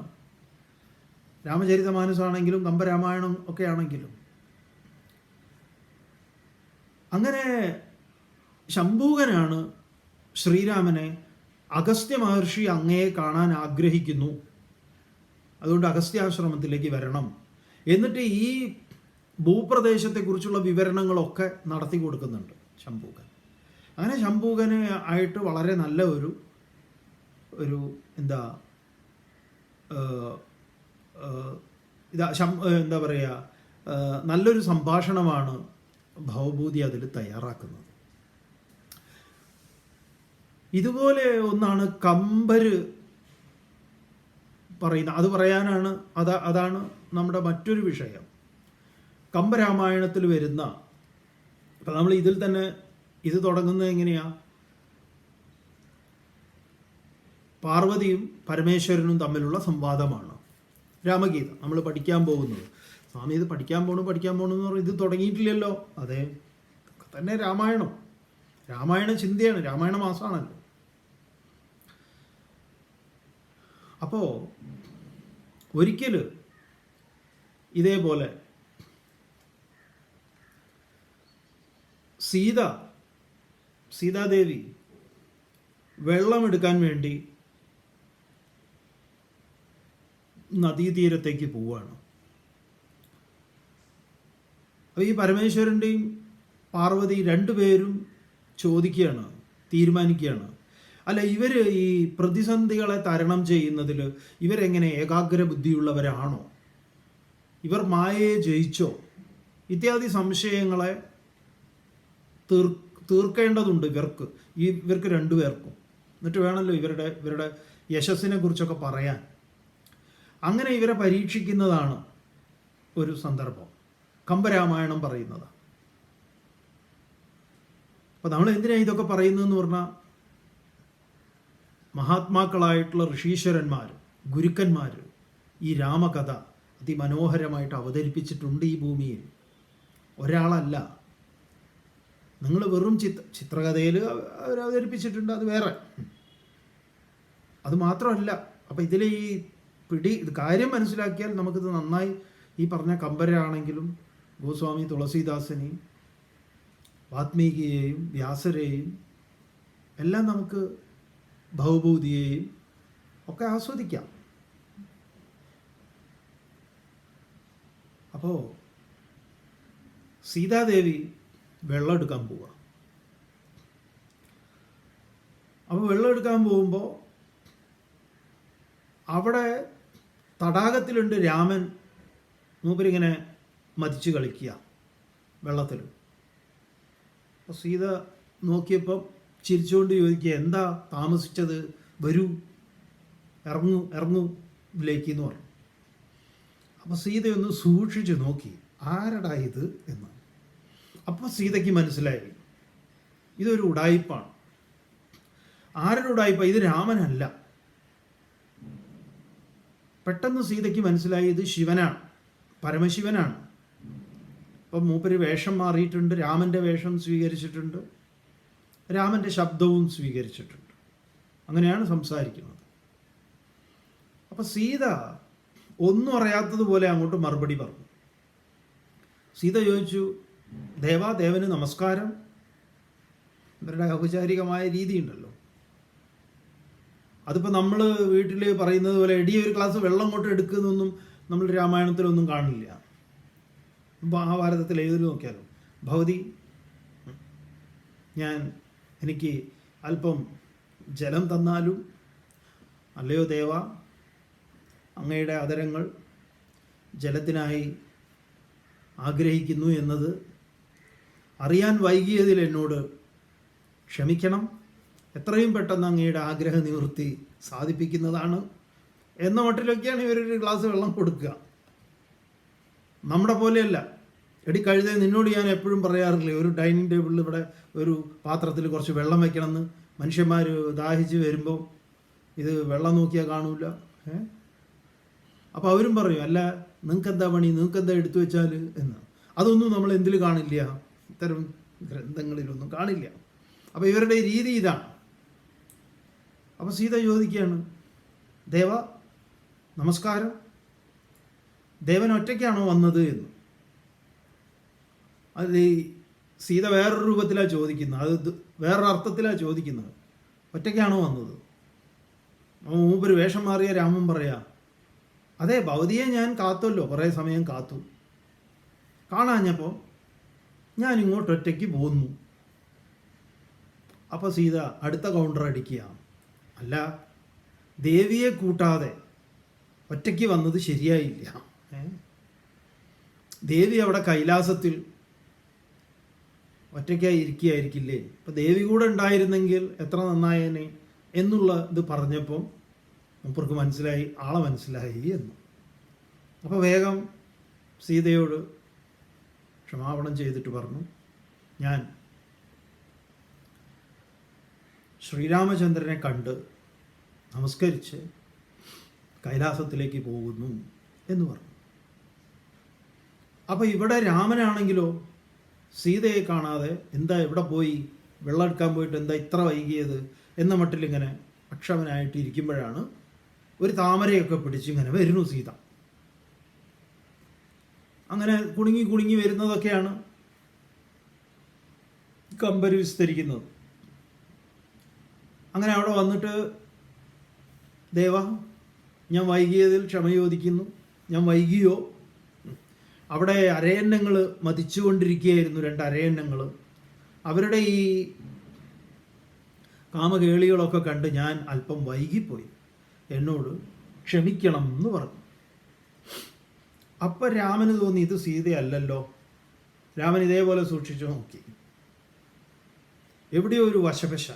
രാമചരിതമാനസമാണെങ്കിലും കമ്പരാമായണം ഒക്കെ ആണെങ്കിലും. അങ്ങനെ ശംഭൂകനാണ് ശ്രീരാമനെ, അഗസ്ത്യ മഹർഷി അങ്ങയെ കാണാൻ ആഗ്രഹിക്കുന്നു, അതുകൊണ്ട് അഗസ്ത്യാശ്രമത്തിലേക്ക് വരണം, എന്നിട്ട് ഈ ഭൂപ്രദേശത്തെക്കുറിച്ചുള്ള വിവരണങ്ങളൊക്കെ നടത്തി കൊടുക്കുന്നുണ്ട് ശംഭൂകൻ. അങ്ങനെ ശംഭൂകന് ആയിട്ട് വളരെ നല്ല ഒരു എന്താ പറയുക, നല്ലൊരു സംഭാഷണമാണ് ഭവഭൂതി അതിൽ തയ്യാറാക്കുന്നത്. ഇതുപോലെ ഒന്നാണ് കമ്പര് പറയുന്നത്. അത് പറയാനാണ്, അതാണ് നമ്മുടെ മറ്റൊരു വിഷയം. കമ്പരാമായണത്തിൽ വരുന്ന, ഇപ്പം നമ്മൾ ഇതിൽ തന്നെ ഇത് തുടങ്ങുന്നത് എങ്ങനെയാണ്? പാർവതിയും പരമേശ്വരനും തമ്മിലുള്ള സംവാദമാണ്. രാമഗീത നമ്മൾ പഠിക്കാൻ പോകുന്നത്. സ്വാമി ഇത് പഠിക്കാൻ പോകണമെന്ന് പറഞ്ഞാൽ ഇത് തുടങ്ങിയിട്ടില്ലല്ലോ. അതെ, ഇതൊക്കെ തന്നെ രാമായണ ചിന്തയാണ്, രാമായണ മാസമാണല്ലോ. അപ്പോൾ ഒരിക്കൽ ഇതേപോലെ സീതാദേവി വെള്ളമെടുക്കാൻ വേണ്ടി നദീതീരത്തേക്ക് പോവുകയാണ്. അപ്പോൾ ഈ പരമേശ്വരൻ്റെയും പാർവതി രണ്ടുപേരും തീരുമാനിക്കുകയാണ്, അല്ല ഇവർ ഈ പ്രതിസന്ധികളെ തരണം ചെയ്യുന്നതിൽ ഇവരെങ്ങനെ ഏകാഗ്ര ബുദ്ധിയുള്ളവരാണോ, ഇവർ മായയെ ജയിച്ചോ, ഇത്യാദി സംശയങ്ങളെ തീർക്കേണ്ടതുണ്ട് ഇവർക്ക് രണ്ടുപേർക്കും. എന്നിട്ട് വേണമല്ലോ ഇവരുടെ യശസ്സിനെ കുറിച്ചൊക്കെ പറയാൻ. അങ്ങനെ ഇവരെ പരീക്ഷിക്കുന്നതാണ് ഒരു സന്ദർഭം കമ്പരാമായണം പറയുന്നത്. അപ്പോൾ നമ്മൾ എന്തിനാണ് ഇതൊക്കെ പറയുന്നതെന്ന് പറഞ്ഞാൽ, മഹാത്മാക്കളായിട്ടുള്ള ഋഷീശ്വരന്മാർ, ഗുരുക്കന്മാർ ഈ രാമകഥ അതിമനോഹരമായിട്ട് അവതരിപ്പിച്ചിട്ടുണ്ട് ഈ ഭൂമിയിൽ. ഒരാളല്ല, നിങ്ങൾ വെറും ചിത്രകഥയിൽ അവർ അവതരിപ്പിച്ചിട്ടുണ്ട്, അത് വേറെ. അത് മാത്രമല്ല, അപ്പോൾ ഇതിൽ ഈ കാര്യം മനസ്സിലാക്കിയാൽ നമുക്കിത് നന്നായി ഈ പറഞ്ഞ കമ്പരാണെങ്കിലും ഗോസ്വാമി തുളസീദാസനെയും വാത്മീകിയെയും വ്യാസരെയും എല്ലാം നമുക്ക് ഭവഭൂതിയെയും ഒക്കെ ആസ്വദിക്കാം. അപ്പോൾ സീതാദേവി വെള്ളം എടുക്കാൻ പോവുക. അപ്പോൾ വെള്ളം എടുക്കാൻ പോകുമ്പോൾ അവിടെ തടാകത്തിലുണ്ട് രാമൻ, മൂപ്പരിങ്ങനെ മതിച്ച് കളിക്കുക വെള്ളത്തിൽ. അപ്പോൾ സീത നോക്കിയപ്പം ചിരിച്ചുകൊണ്ട് ചോദിക്കുക, എന്താ താമസിച്ചത്, വരൂ ഇറങ്ങൂ ഇതിലേക്ക് എന്ന് പറഞ്ഞു. അപ്പോൾ സീതയൊന്ന് സൂക്ഷിച്ച് നോക്കി, ആരടാ ഇത് എന്ന്. അപ്പോൾ സീതയ്ക്ക് മനസ്സിലായി ഇതൊരു ഉഡായിപ്പാണ്. ആരുടെ ഉഡായിപ്പാണ് ഇത്? രാമനല്ല. പെട്ടെന്ന് സീതയ്ക്ക് മനസ്സിലായി ഇത് ശിവനാണ്, പരമശിവനാണ്. അപ്പം മൂപ്പര് വേഷം മാറിയിട്ടുണ്ട്, രാമൻ്റെ വേഷം സ്വീകരിച്ചിട്ടുണ്ട്, രാമൻ്റെ ശബ്ദവും സ്വീകരിച്ചിട്ടുണ്ട്. അങ്ങനെയാണ് സംസാരിക്കുന്നത്. അപ്പം സീത ഒന്നും അറിയാത്തതുപോലെ അങ്ങോട്ട് മറുപടി പറഞ്ഞു. സീത ചോദിച്ചു, ദേവന് നമസ്കാരം. ഇവരുടെ ഔപചാരികമായ രീതിയുണ്ടല്ലോ. അതിപ്പോൾ നമ്മൾ വീട്ടിൽ പറയുന്നത് പോലെ എടി ഒരു ഗ്ലാസ് വെള്ളം കൊണ്ട് എടുക്കുന്നൊന്നും നമ്മൾ രാമായണത്തിലൊന്നും കാണില്ല. മഹാഭാരതത്തിൽ ഏതിൽ നോക്കിയാലും ഭവതി എനിക്ക് അല്പം ജലം തന്നാലും, അല്ലയോ ദേവ അങ്ങയുടെ അതരങ്ങൾ ജലത്തിനായി ആഗ്രഹിക്കുന്നു എന്നത് അറിയാൻ വൈകിയതിൽ എന്നോട് ക്ഷമിക്കണം. എത്രയും പെട്ടെന്ന് അങ്ങയുടെ ആഗ്രഹ നിവൃത്തി സാധിപ്പിക്കുന്നതാണ് എന്ന മട്ടിലൊക്കെയാണ് ഇവരൊരു ഗ്ലാസ് വെള്ളം കൊടുക്കുക. നമ്മുടെ പോലെയല്ല. എടി കഴുതേ, നിന്നോട് ഞാൻ എപ്പോഴും പറയാറില്ലേ, ഒരു ഡൈനിങ് ടേബിളിൽ ഇവിടെ ഒരു പാത്രത്തിൽ കുറച്ച് വെള്ളം വെക്കണമെന്ന്. മനുഷ്യന്മാർ ദാഹിച്ച് വരുമ്പോൾ ഇത് വെള്ളം നോക്കിയാൽ കാണൂല. അപ്പോൾ അവരും പറയും, അല്ല നിങ്ങൾക്കെന്താ പണി, നിങ്ങൾക്കെന്താ എടുത്തു വെച്ചാൽ എന്ന്. അതൊന്നും നമ്മൾ എന്തിൽ കാണില്ല, ഇത്തരം ഗ്രന്ഥങ്ങളിലൊന്നും കാണില്ല. അപ്പോൾ ഇവരുടെ രീതി ഇതാണ്. അപ്പോൾ സീത ചോദിക്കുകയാണ്, ദേവ നമസ്കാരം, ദേവൻ ഒറ്റയ്ക്കാണോ വന്നത് എന്ന്. അത് സീത വേറൊരു രൂപത്തിലാണ് ചോദിക്കുന്നത്, അത് വേറൊരു അർത്ഥത്തിലാണ് ചോദിക്കുന്നത്. ഒറ്റയ്ക്കാണോ വന്നത്? മൂപ്പര് വേഷം മാറിയ രാമൻ പറയാ, അതെ ഭവതിയെ ഞാൻ കാത്തല്ലോ, കുറേ സമയം കാത്തു, കാണാഞ്ഞപ്പോൾ ഞാൻ ഇങ്ങോട്ട് ഒറ്റയ്ക്ക് പോന്നു. അപ്പോൾ സീത അടുത്ത കൗണ്ടർ അടിക്കുക, അല്ല ദേവിയെ കൂട്ടാതെ ഒറ്റയ്ക്ക് വന്നത് ശരിയായില്ല. ദേവി അവിടെ കൈലാസത്തിൽ ഒറ്റയ്ക്കായി ഇരിക്കുകയായിരിക്കില്ലേ, ഇപ്പം ദേവി കൂടെ ഉണ്ടായിരുന്നെങ്കിൽ എത്ര നന്നായേനെ എന്നുള്ള ഇത് പറഞ്ഞപ്പം മൂപ്പർക്ക് മനസ്സിലായി, ആളെ മനസ്സിലായി എന്ന്. അപ്പോൾ വേഗം സീതയോട് ക്ഷമാപണം ചെയ്തിട്ട് പറഞ്ഞു, ഞാൻ ശ്രീരാമചന്ദ്രനെ കണ്ട് നമസ്കരിച്ച് കൈലാസത്തിലേക്ക് പോകുന്നു എന്ന് പറഞ്ഞു. അപ്പോൾ ഇവിടെ രാമനാണെങ്കിലോ സീതയെ കാണാതെ എന്താ എവിടെ പോയി, വെള്ളം എടുക്കാൻ പോയിട്ട് എന്താ ഇത്ര വൈകിയത് എന്ന മട്ടിലിങ്ങനെ അക്ഷമനായിട്ട് ഇരിക്കുമ്പോഴാണ് ഒരു താമരയൊക്കെ പിടിച്ചിങ്ങനെ വരുന്നു സീത. അങ്ങനെ കുണുങ്ങി കുണുങ്ങി വരുന്നതൊക്കെയാണ് കമ്പര് വിസ്തരിക്കുന്നത്. അങ്ങനെ അവിടെ വന്നിട്ട്, ദേവ, ഞാൻ വൈകിയതിൽ ക്ഷമ ചോദിക്കുന്നു, ഞാൻ വൈകിയോ? അവിടെ അരയന്നങ്ങൾ മതിച്ചുകൊണ്ടിരിക്കുകയായിരുന്നു, 2 അരയന്നങ്ങൾ. അവരുടെ ഈ കാമകേളികളൊക്കെ കണ്ട് ഞാൻ അല്പം വൈകിപ്പോയി, എന്നോട് ക്ഷമിക്കണം എന്ന് പറഞ്ഞു. അപ്പം രാമന് തോന്നി ഇത് സീതയല്ലല്ലോ. രാമൻ ഇതേപോലെ സൂക്ഷിച്ചു നോക്കി, എവിടെയോ ഒരു വശപശ.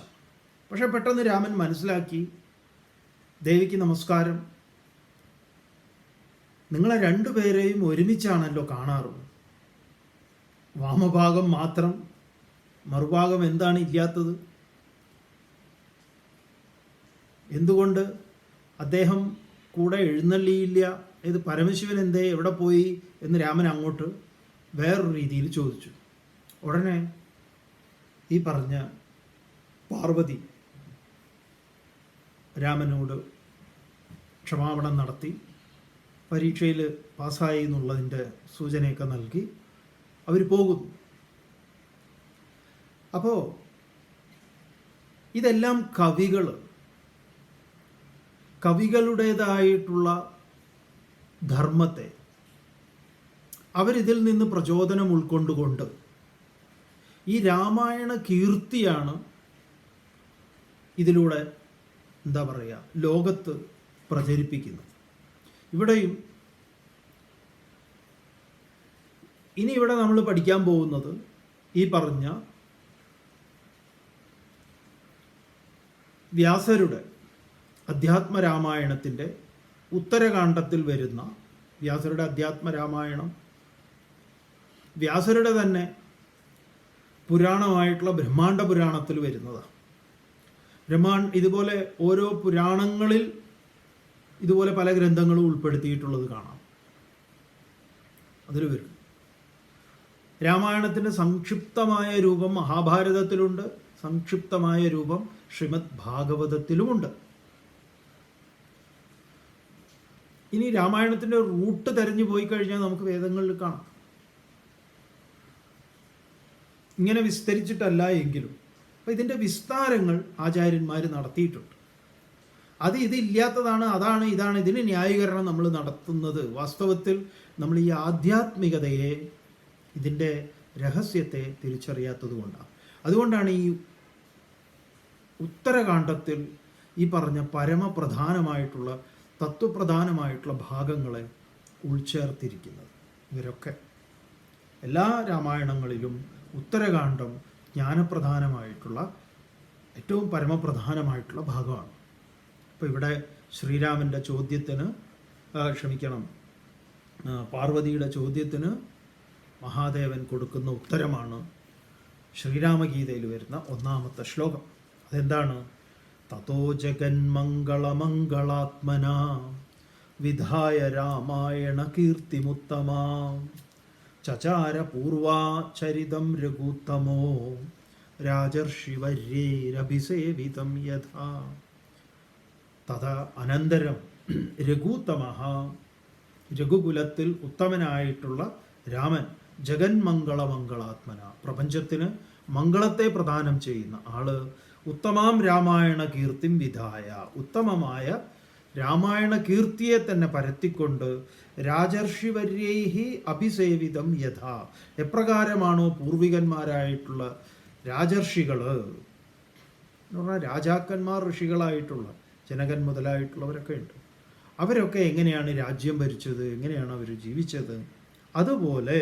പക്ഷെ പെട്ടെന്ന് രാമൻ മനസ്സിലാക്കി, ദേവിക്ക് നമസ്കാരം, നിങ്ങളെ 2 പേരെയും ഒരുമിച്ചാണല്ലോ കാണാറുള്ളത്. വാമഭാഗം മാത്രം, മറുഭാഗം എന്താണ് ഇല്ലാത്തത്? എന്തുകൊണ്ട് അദ്ദേഹം കൂടെ എഴുന്നള്ളിയില്ല? ഇത് പരമശിവൻ എന്തേ, എവിടെ പോയി എന്ന് രാമൻ അങ്ങോട്ട് വേറൊരു രീതിയിൽ ചോദിച്ചു. ഉടനെ ഈ പറഞ്ഞ പാർവതി രാമനോട് ക്ഷമാപണം നടത്തി, പരീക്ഷയിൽ പാസ്സായി എന്നുള്ളതിൻ്റെ സൂചനയൊക്കെ നൽകി അവർ പോകുന്നു. അപ്പോൾ ഇതെല്ലാം കവികളുടേതായിട്ടുള്ള ധർമ്മത്തെ അവരിതിൽ നിന്ന് പ്രചോദനം ഉൾക്കൊണ്ടുകൊണ്ട് ഈ രാമായണ കീർത്തിയാണ് ഇതിലൂടെ എന്താ പറയുക, ലോകത്ത് പ്രചരിപ്പിക്കുന്നത്. ഇവിടെയും ഇനി ഇവിടെ നമ്മൾ പഠിക്കാൻ പോകുന്നത് ഈ പറഞ്ഞ വ്യാസരുടെ അധ്യാത്മരാമായണത്തിൻ്റെ ഉത്തരകാണ്ഡത്തിൽ വരുന്ന വ്യാസരുടെ അധ്യാത്മരാമായണം, വ്യാസരുടെ തന്നെ പുരാണമായിട്ടുള്ള ബ്രഹ്മാണ്ഡ പുരാണത്തിൽ വരുന്നതാണ്. ഇതുപോലെ ഓരോ പുരാണങ്ങളിൽ ഇതുപോലെ പല ഗ്രന്ഥങ്ങളും ഉൾപ്പെടുത്തിയിട്ടുള്ളത് കാണാം. അതിൽ വരും. രാമായണത്തിൻ്റെ സംക്ഷിപ്തമായ രൂപം മഹാഭാരതത്തിലുണ്ട്, സംക്ഷിപ്തമായ രൂപം ശ്രീമദ് ഭാഗവതത്തിലുമുണ്ട്. ഇനി രാമായണത്തിൻ്റെ റൂട്ട് തെരഞ്ഞു പോയി കഴിഞ്ഞാൽ നമുക്ക് വേദങ്ങളിൽ കാണാം. ഇങ്ങനെ വിസ്തരിച്ചിട്ടല്ല എങ്കിലും അപ്പോൾ ഇതിൻ്റെ വിസ്താരങ്ങൾ ആചാര്യന്മാർ നടത്തിയിട്ടുണ്ട്. ഇതില്ലാത്തതാണ്, അതാണ്, ഇതാണ്, ഇതിന് ന്യായീകരണം നമ്മൾ നടത്തുന്നത് വാസ്തവത്തിൽ നമ്മൾ ഈ ആധ്യാത്മികതയെ, ഇതിൻ്റെ രഹസ്യത്തെ തിരിച്ചറിയാത്തത് കൊണ്ടാണ്. അതുകൊണ്ടാണ് ഈ ഉത്തരകാണ്ഡത്തിൽ ഈ പറഞ്ഞ പരമപ്രധാനമായിട്ടുള്ള തത്വപ്രധാനമായിട്ടുള്ള ഭാഗങ്ങളെ ഉൾച്ചേർത്തിരിക്കുന്നത്. ഇവരൊക്കെ എല്ലാ രാമായണങ്ങളിലും ഉത്തരകാണ്ഡം ജ്ഞാനപ്രധാനമായിട്ടുള്ള ഏറ്റവും പരമപ്രധാനമായിട്ടുള്ള ഭാഗമാണ്. അപ്പോൾ ഇവിടെ ശ്രീരാമൻ്റെ ചോദ്യത്തിന് പാർവതിയുടെ ചോദ്യത്തിന് മഹാദേവൻ കൊടുക്കുന്ന ഉത്തരമാണ് ശ്രീരാമഗീതയിൽ വരുന്ന 1-ാമത്തെ ശ്ലോകം. അതെന്താണ്? തതോ ജഗന്മംഗളമംഗളാത്മന വിധായ രാമായണ കീർത്തിമുത്തമാം ചചാര പൂർവാചരിതം രഘുത്തമോ രാജർഷിവര്യൈരഭിസേവിതം യഥാ. തഥാ അനന്തരം രഘുത്തമഃ, രഘുകുലത്തിൽ ഉത്തമനായിട്ടുള്ള രാമൻ, ജഗന്മംഗളമംഗളാത്മന, പ്രപഞ്ചത്തിന് മംഗളത്തെ പ്രദാനം ചെയ്യുന്ന ആള്, ഉത്തമാം രാമായണ കീർത്തിം വിധായ, ഉത്തമമായ രാമായണ കീർത്തിയെ തന്നെ പരത്തിക്കൊണ്ട് രാജർഷിവര്യൈഹി അഭിസേവിതം യഥാ, എപ്രകാരമാണോ പൂർവികന്മാരായിട്ടുള്ള രാജർഷികൾ എന്ന് പറഞ്ഞാൽ രാജാക്കന്മാർ, ഋഷികളായിട്ടുള്ള ജനകൻ മുതലായിട്ടുള്ളവരൊക്കെ ഉണ്ട്, അവരൊക്കെ എങ്ങനെയാണ് രാജ്യം ഭരിച്ചത്, എങ്ങനെയാണ് അവർ ജീവിച്ചത്, അതുപോലെ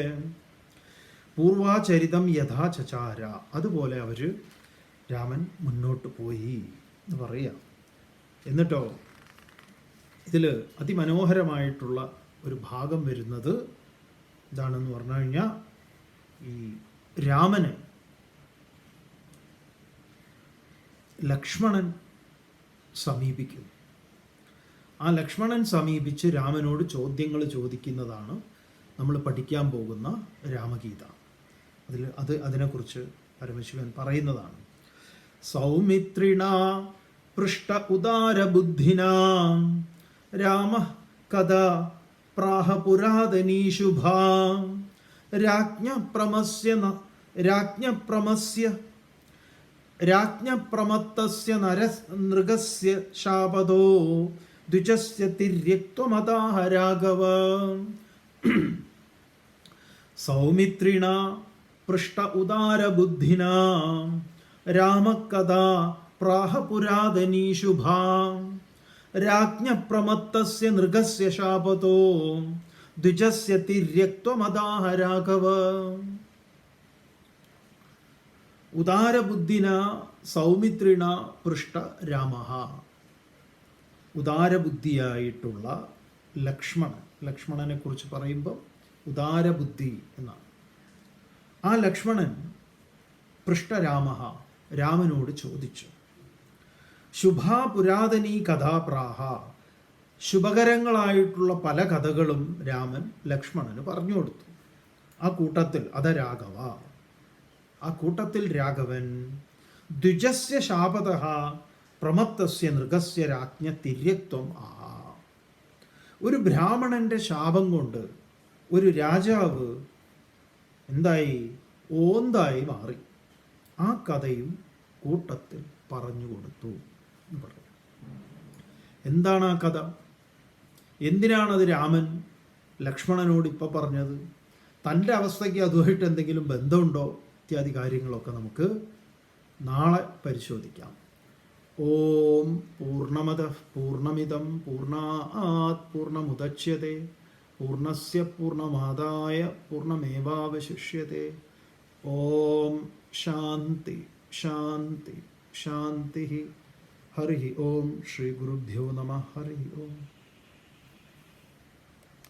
പൂർവാചരിതം യഥാ ചചാര, അതുപോലെ അവർ രാമൻ മുന്നോട്ട് പോയി എന്ന് പറയാം. എന്നിട്ടോ ഇതിൽ അതിമനോഹരമായിട്ടുള്ള ഒരു ഭാഗം വരുന്നത് എന്താണെന്ന് പറഞ്ഞു കഴിഞ്ഞാൽ, ഈ രാമന് ലക്ഷ്മണൻ സമീപിക്കുന്നു. ആ ലക്ഷ്മണൻ സമീപിച്ച് രാമനോട് ചോദ്യങ്ങൾ ചോദിക്കുന്നതാണ് നമ്മൾ പഠിക്കാൻ പോകുന്ന രാമഗീത. അതിനെക്കുറിച്ച് പരമശിവൻ പറയുന്നതാണ്. സൗമിത്രിണ പൃഷ്ട ഉദാരബുദ്ധിനാ രാമ കഥാ പ്രാഹ പുരാതനീ ശുഭാ രാജ്ഞപ്രമത്തസ്യ നൃഗസ്യ ശാപദോ ദ്വിജസ്യ തിര്യക്ത്വമതാഹ രാഘവ. സൗമിത്രിണ പൃഷ്ട ഉദാരബുദ്ധിനാ രാമകഥാ പ്രാഹ പുരാതനീ ശുഭാ രാജ്ഞപ്രമത്തസ്യ നൃഗസ്യ ശാപതോ ദ്വിജസ്യ തിര്യക്ത്വമതാഹ രാഘവ. ഉദാരബുദ്ധിന സൗമിത്രിണ പൃഷ്ട രാമഃ. ഉദാരബുദ്ധിയായിട്ടുള്ള ലക്ഷ്മണനെ കുറിച്ച് പറയുമ്പോൾ ഉദാരബുദ്ധി എന്നാണ്. ആ ലക്ഷ്മണൻ പൃഷ്ടരാമഃ രാമനോട് ചോദിച്ചു. ശുഭാ പുരാതനീ കഥാപ്രാഹ. ശുഭകരങ്ങളായിട്ടുള്ള പല കഥകളും രാമൻ ലക്ഷ്മണന് പറഞ്ഞു കൊടുത്തു. ആ കൂട്ടത്തിൽ രാഘവൻ ദ്വിജസ്യ ശാപതഃ പ്രമത്തസ്യ നൃഗസ്യ രാജ്ഞ തിര്യക്ത്വം ആഹ. ഒരു ബ്രാഹ്മണന്റെ ശാപം കൊണ്ട് ഒരു രാജാവ് എന്തായി? ഓന്തായി മാറി. ആ കഥയും കൂട്ടത്തിൽ പറഞ്ഞു കൊടുത്തു എന്ന് പറയും. എന്താണ് ആ കഥ? എന്തിനാണത് രാമൻ ലക്ഷ്മണനോട് ഇപ്പം പറഞ്ഞത്? തൻ്റെ അവസ്ഥയ്ക്ക് അതുമായിട്ട് എന്തെങ്കിലും ബന്ധമുണ്ടോ? ഇത്യാദി കാര്യങ്ങളൊക്കെ നമുക്ക് നാളെ പരിശോധിക്കാം. ഓം പൂർണ്ണമദഃ പൂർണ്ണമിദം പൂർണ്ണാത് പൂർണ്ണമുദച്യത്തെ പൂർണ്ണസ്യ പൂർണ്ണമാദായ പൂർണ്ണമേവാവശിഷ്യത്തെ. ഓം ശാന്തി ശാന്തി ശാന്തി. ഹരി ഓം. ശ്രീ ഗുരുഭ്യോ നമഃ. ഹരി ഓം.